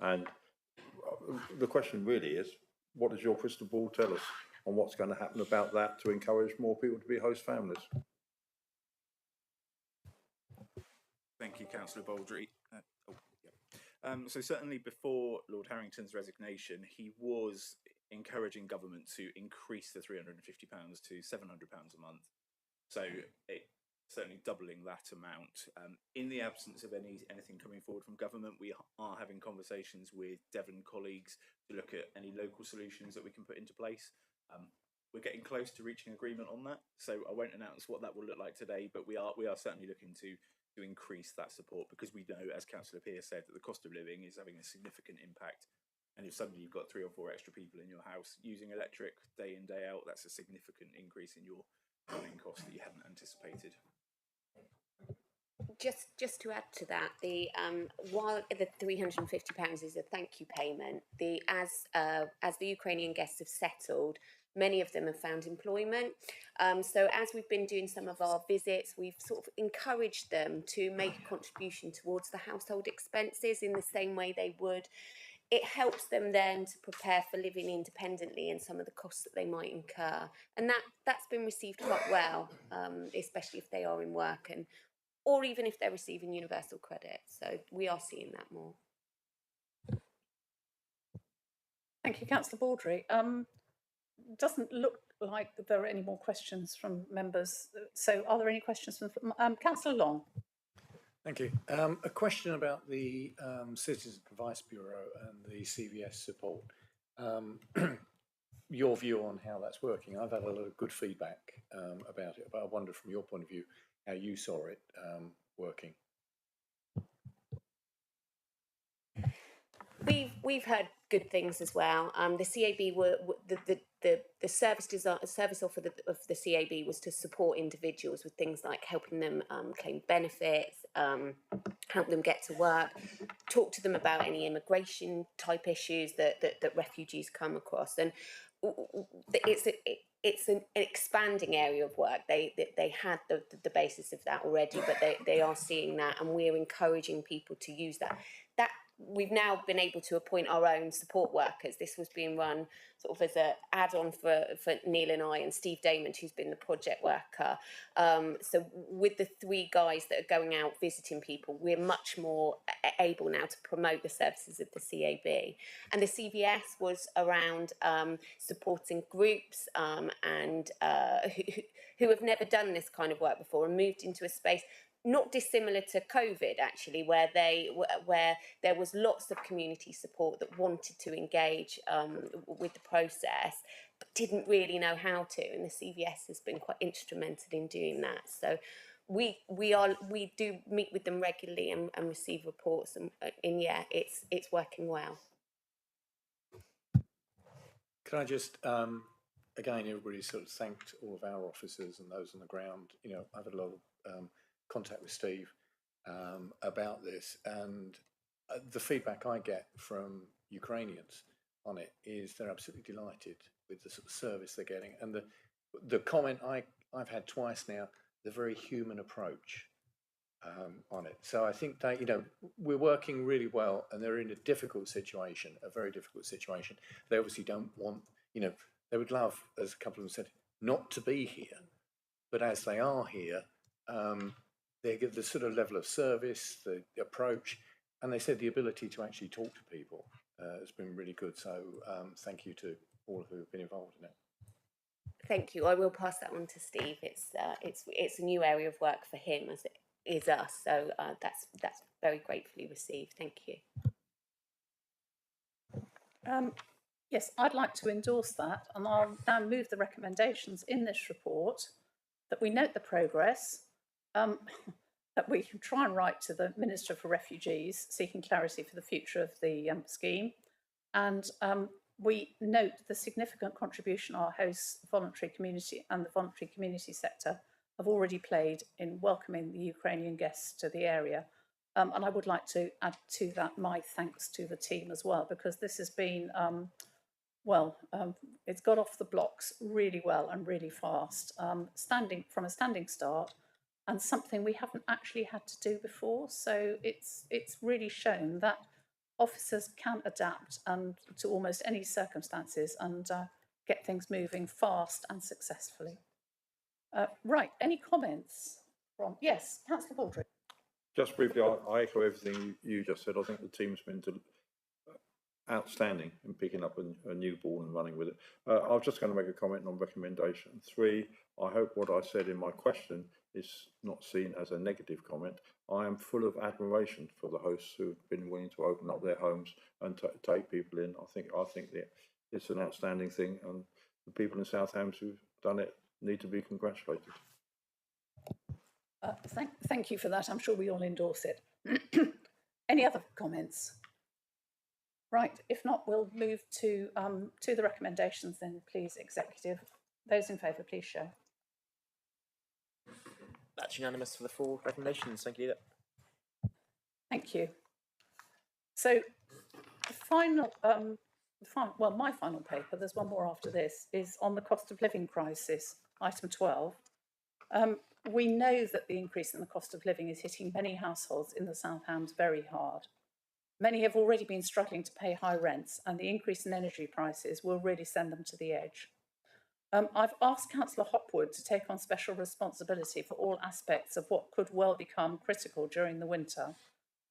And the question really is, what does your crystal ball tell us on what's going to happen about that to encourage more people to be host families? Thank you, Councillor Baldry. So certainly before Lord Harrington's resignation, he was encouraging government to increase the £350 to £700 a month. So it certainly doubling that amount. In the absence of anything coming forward from government, we are having conversations with Devon colleagues to look at any local solutions that we can put into place. We're getting close to reaching agreement on that, so I won't announce what that will look like today, but we are certainly looking to increase that support, because we know, as Councillor Pearce said, that the cost of living is having a significant impact. And if suddenly you've got 3 or 4 extra people in your house using electric day in, day out, that's a significant increase in your running costs that you hadn't anticipated. Just to add to that, while the £350 is a thank you payment, as the Ukrainian guests have settled, many of them have found employment. So as we've been doing some of our visits, we've sort of encouraged them to make a contribution towards the household expenses in the same way they would. It helps them then to prepare for living independently and some of the costs that they might incur. And that's been received quite well, especially if they are in work, or even if they're receiving universal credit. So we are seeing that more. Thank you, Councillor Baldry. Doesn't look like there are any more questions from members. So are there any questions from Councillor Long? Thank you. A question about the Citizens Advice Bureau and the CVS support. Your view on how that's working. I've had a lot of good feedback about it, but I wonder from your point of view how you saw it working. We've heard good things as well. The CAB were the service offer of the CAB was to support individuals with things like helping them claim benefits, help them get to work, talk to them about any immigration type issues that refugees come across, and it's an expanding area of work. They had the basis of that already, but they are seeing that, and we're encouraging people to use that. We've now been able to appoint our own support workers. This was being run sort of as an add-on for Neil and I, and Steve Damon, who's been the project worker. So with the 3 guys that are going out visiting people, we're much more able now to promote the services of the CAB. And the CVS was around supporting groups and who have never done this kind of work before and moved into a space. not dissimilar to COVID, actually, where there was lots of community support that wanted to engage with the process, but didn't really know how to, and the CVS has been quite instrumental in doing that. So we do meet with them regularly and receive reports, and yeah, it's working well. Can I just, again, everybody sort of thanked all of our officers and those on the ground. You know, I've had a lot of contact with Steve about this, and the feedback I get from Ukrainians on it is they're absolutely delighted with the sort of service they're getting. And the comment I've had twice now, the very human approach on it. So I think that, you know, we're working really well, and they're in a difficult situation, a very difficult situation. They obviously don't want, you know, they would love, as a couple of them said, not to be here. But as they are here, they get the sort of level of service, the approach, and they said the ability to actually talk to people has been really good. So thank you to all who have been involved in it. Thank you. I will pass that on to Steve. It's a new area of work for him as it is us. So that's very gratefully received. Thank you. Yes, I'd like to endorse that, and I'll now move the recommendations in this report that we note the progress, that we can try and write to the Minister for Refugees seeking clarity for the future of the scheme, and we note the significant contribution our hosts, voluntary community and the voluntary community sector have already played in welcoming the Ukrainian guests to the area. And I would like to add to that my thanks to the team as well, because this has been, it's got off the blocks really well and really fast, standing start, and something we haven't actually had to do before. So it's really shown that officers can adapt and to almost any circumstances and get things moving fast and successfully. Right, any comments from, yes, Councillor Baldry. Just briefly, I echo everything you just said. I think the team's been outstanding in picking up a new ball and running with it. I was just going to make a comment on recommendation 3. I hope what I said in my question is not seen as a negative comment. I am full of admiration for the hosts who've been willing to open up their homes and take people in. I think that it's an outstanding thing, and the people in Southampton who've done it need to be congratulated. Thank you for that. I'm sure we all endorse it. Any other comments? Right, if not, we'll move to the recommendations then, please, Executive. Those in favour, please show. That's unanimous for the 4 recommendations. Thank you. Thank you. So the final, my final paper, there's one more after this, is on the cost of living crisis, item 12. We know that the increase in the cost of living is hitting many households in the South Hams very hard. Many have already been struggling to pay high rents, and the increase in energy prices will really send them to the edge. I've asked Councillor Hopwood to take on special responsibility for all aspects of what could well become critical during the winter,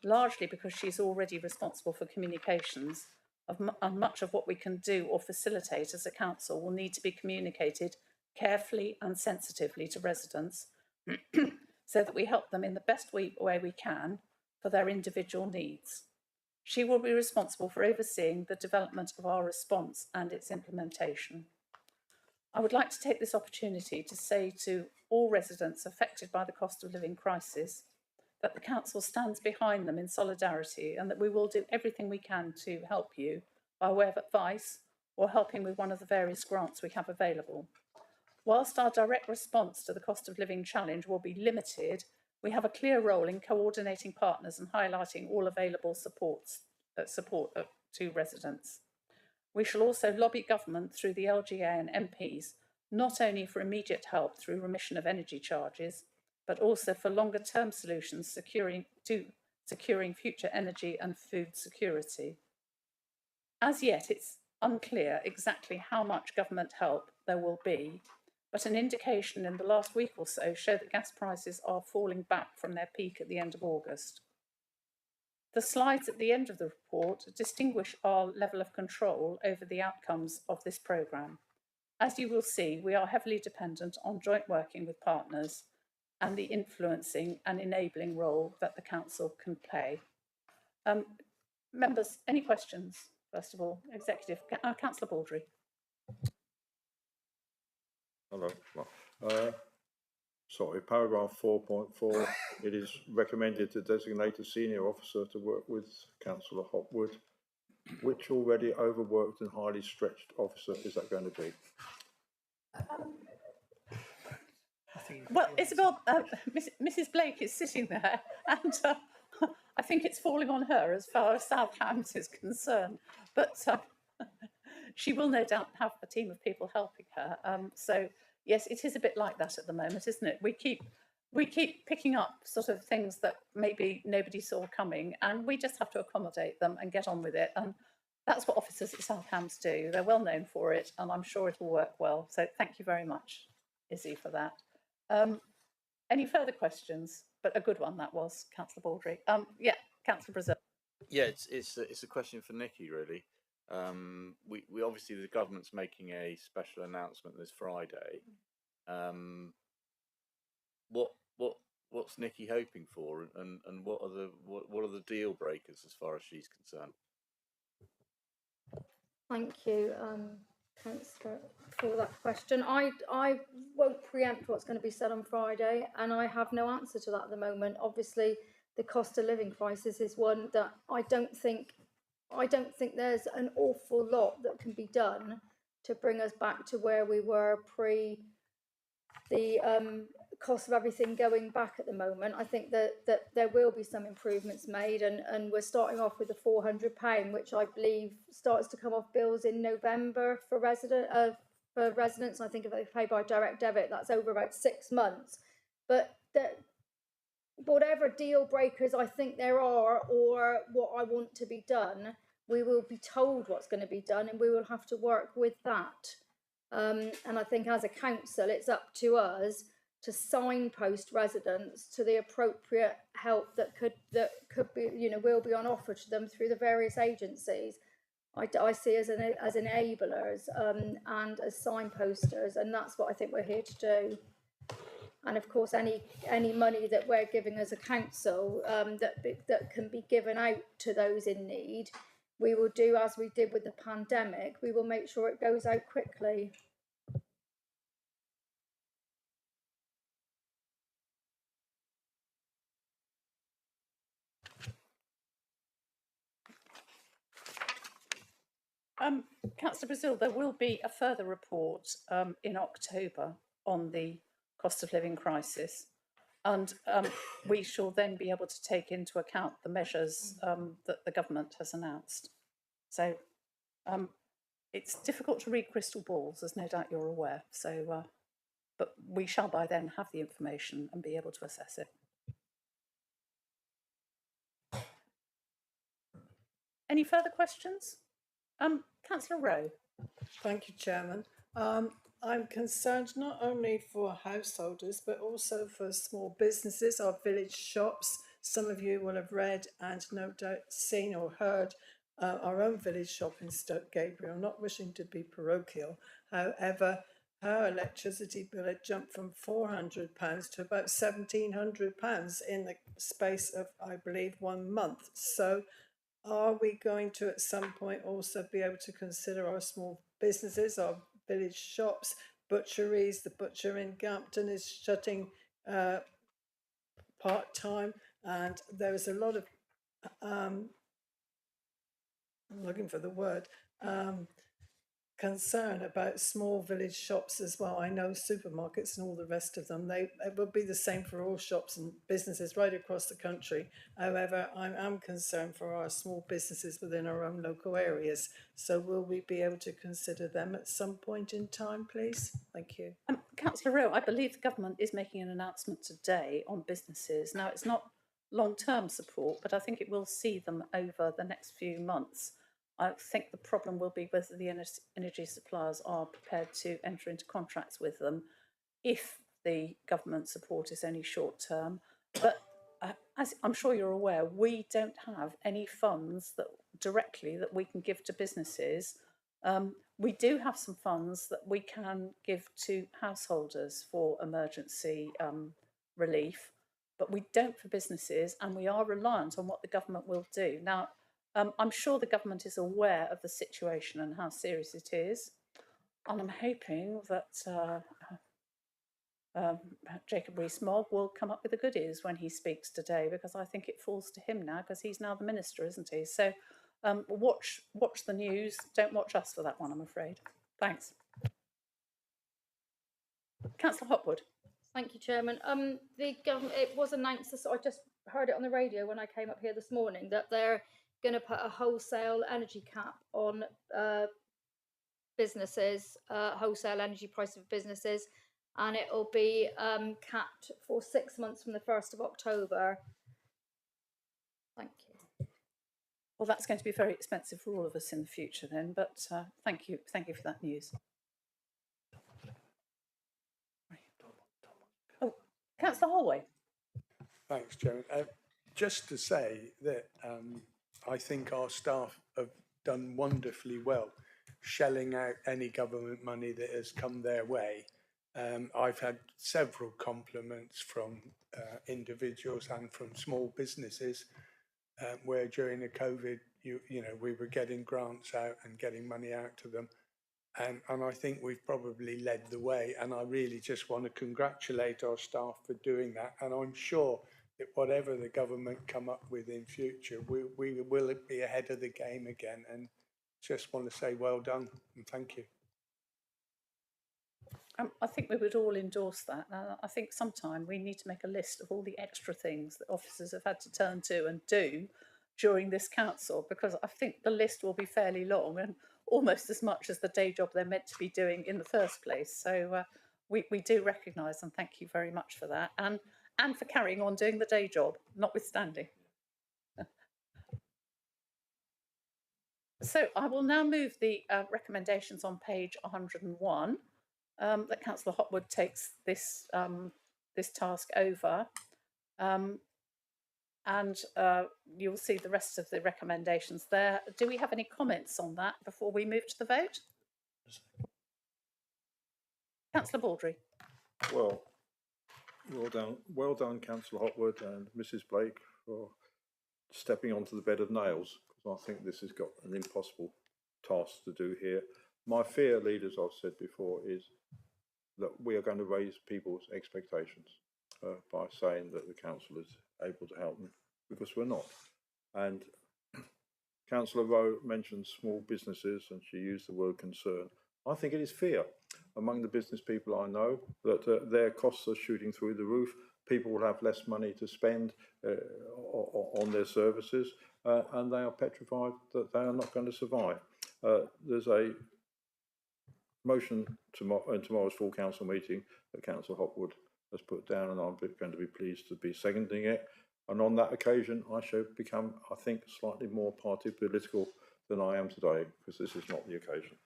largely because she's already responsible for communications, and much of what we can do or facilitate as a council will need to be communicated carefully and sensitively to residents so that we help them in the best way we can for their individual needs. She will be responsible for overseeing the development of our response and its implementation. I would like to take this opportunity to say to all residents affected by the cost of living crisis that the Council stands behind them in solidarity, and that we will do everything we can to help you by way of advice or helping with one of the various grants we have available. Whilst our direct response to the cost of living challenge will be limited, we have a clear role in coordinating partners and highlighting all available support to residents. We shall also lobby government through the LGA and MPs, not only for immediate help through remission of energy charges, but also for longer term solutions securing future energy and food security. As yet, it's unclear exactly how much government help there will be, but an indication in the last week or so showed that gas prices are falling back from their peak at the end of August. The slides at the end of the report distinguish our level of control over the outcomes of this programme. As you will see, we are heavily dependent on joint working with partners, and the influencing and enabling role that the council can play. Members, any questions? First of all, Executive, Councillor Baldry. Hello. Sorry, paragraph 4.4, it is recommended to designate a senior officer to work with Councillor Hopwood. Which already overworked and highly stretched officer is that going to be? Well, Isabel, Mrs. Blake is sitting there, and I think it's falling on her as far as South Hams is concerned. But she will no doubt have a team of people helping her. So yes, it is a bit like that at the moment, isn't it? We keep picking up sort of things that maybe nobody saw coming, and we just have to accommodate them and get on with it. And that's what officers at South Hams do. They're well known for it, and I'm sure it'll work well. So thank you very much, Izzy, for that. Any further questions? But a good one that was, Councillor Baldry. Yeah, Councillor Brazil. Yeah, it's a question for Nikki really. We obviously the government's making a special announcement this Friday. What's Nikki hoping for, and what are the deal breakers as far as she's concerned? Thank you, Councillor, for that question. I won't preempt what's going to be said on Friday, and I have no answer to that at the moment. Obviously, the cost of living crisis is one that I don't think there's an awful lot that can be done to bring us back to where we were pre the cost of everything going back at the moment. I think that there will be some improvements made, and we're starting off with the £400, which I believe starts to come off bills in November for residents. I think if they pay by direct debit, that's over about 6 months. But whatever deal breakers I think there are, or what I want to be done, we will be told what's going to be done, and we will have to work with that. And I think as a council, it's up to us to signpost residents to the appropriate help that could be, will be on offer to them through the various agencies. I see as enablers and as signposters, and that's what I think we're here to do. And of course, any money that we're giving as a council that can be given out to those in need, we will do as we did with the pandemic. We will make sure it goes out quickly. Councillor Brazil, there will be a further report in October on the cost of living crisis, and we shall then be able to take into account the measures that the government has announced. So it's difficult to read crystal balls, as no doubt you're aware. So, but we shall by then have the information and be able to assess it. Any further questions? Councillor Rowe. Thank you, Chairman. I'm concerned not only for householders, but also for small businesses, our village shops. Some of you will have read and no doubt seen or heard our own village shop in Stoke Gabriel, not wishing to be parochial. However, her electricity bill had jumped from £400 to about £1,700 in the space of, I believe, 1 month. So are we going to at some point also be able to consider our small businesses, our village shops, butcheries? The butcher in Gampton is shutting part-time, and there is a lot of, I'm looking for the word, concern about small village shops as well. I know supermarkets and all the rest of them, it will be the same for all shops and businesses right across the country. However, I am concerned for our small businesses within our own local areas. So will we be able to consider them at some point in time, please? Thank you. Councillor Rowe, I believe the government is making an announcement today on businesses. Now, it's not long-term support, but I think it will see them over the next few months. I think the problem will be whether the energy suppliers are prepared to enter into contracts with them if the government support is only short-term. But as I'm sure you're aware, we don't have any funds that directly that we can give to businesses. We do have some funds that we can give to householders for emergency relief, but we don't for businesses, and we are reliant on what the government will do. Now, I'm sure the government is aware of the situation and how serious it is, and I'm hoping that Jacob Rees-Mogg will come up with the goodies when he speaks today, because I think it falls to him now, because he's now the minister, isn't he? So watch the news. Don't watch us for that one, I'm afraid. Thanks. Councillor Hopwood. Thank you, Chairman. The government, it was announced, I just heard it on the radio when I came up here this morning, that they're going to put a wholesale energy cap on businesses, wholesale energy price of businesses, and it will be capped for 6 months from the 1st of October. Thank you. Well, that's going to be very expensive for all of us in the future then, but thank you for that news. Oh, Councillor Holway. Thanks, Chairman. Just to say that I think our staff have done wonderfully well shelling out any government money that has come their way. I've had several compliments from individuals and from small businesses where during the COVID, you know, we were getting grants out and getting money out to them. And I think we've probably led the way. And I really just want to congratulate our staff for doing that. And I'm sure that whatever the government come up with in future, we will be ahead of the game again. And just want to say well done and thank you. I think we would all endorse that. I think sometime we need to make a list of all the extra things that officers have had to turn to and do during this council, because I think the list will be fairly long and almost as much as the day job they're meant to be doing in the first place. So we do recognise and thank you very much for that, and for carrying on doing the day job, notwithstanding. So I will now move the recommendations on page 101. That Councillor Hopwood takes this this task over, and you'll see the rest of the recommendations there. Do we have any comments on that before we move to the vote? Councillor Baldry. Well done, Councillor Hopwood and Mrs. Blake, for stepping onto the bed of nails, because I think this has got an impossible task to do here. My fear, leaders, I've said before, is that we are going to raise people's expectations by saying that the council is able to help them, because we're not. And Councillor Rowe mentioned small businesses and she used the word concern. I think it is fear among the business people I know that their costs are shooting through the roof. People will have less money to spend on their services and they are petrified that they are not going to survive. There's a motion in tomorrow's full council meeting that Councillor Hopwood has put down, and I'm going to be pleased to be seconding it. And on that occasion, I shall become, I think, slightly more party political than I am today, because this is not the occasion.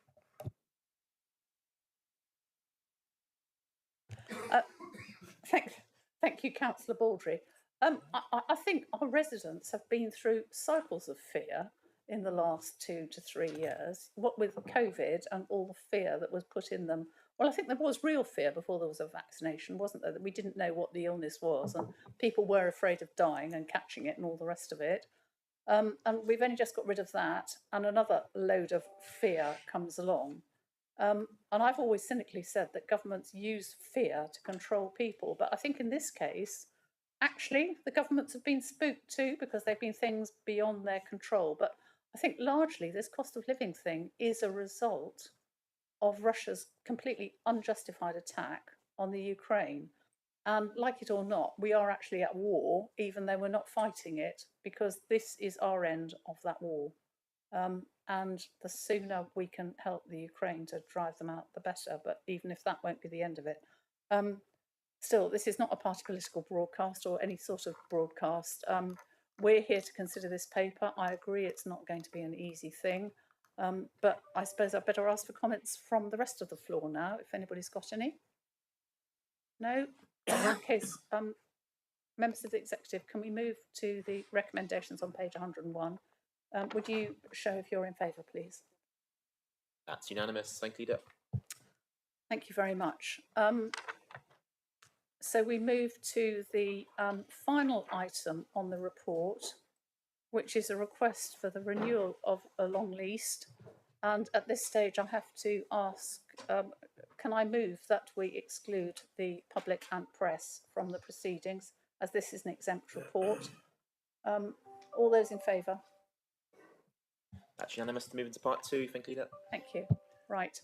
Thank you, Councillor Baldry. I think our residents have been through cycles of fear in the last 2 to 3 years, what with COVID and all the fear that was put in them. Well, I think there was real fear before there was a vaccination, wasn't there? That we didn't know what the illness was and people were afraid of dying and catching it and all the rest of it. And we've only just got rid of that, and another load of fear comes along. And I've always cynically said that governments use fear to control people, but I think in this case, actually, the governments have been spooked too, because they've been things beyond their control. But I think largely this cost of living thing is a result of Russia's completely unjustified attack on the Ukraine. And like it or not, we are actually at war, even though we're not fighting it, because this is our end of that war. And the sooner we can help the Ukraine to drive them out, the better. But even if that won't be the end of it. Still, this is not a party political broadcast or any sort of broadcast. We're here to consider this paper. I agree it's not going to be an easy thing. But I suppose I'd better ask for comments from the rest of the floor now, if anybody's got any. No? In that case, members of the executive, can we move to the recommendations on page 101? Would you show if you're in favour, please? That's unanimous. Thank you, Leader. Thank you very much. So we move to the final item on the report, which is a request for the renewal of a long lease. And at this stage, I have to ask, can I move that we exclude the public and press from the proceedings, as this is an exempt report? All those in favour? That's unanimous to move into part two, think, Leader. Thank you. Right.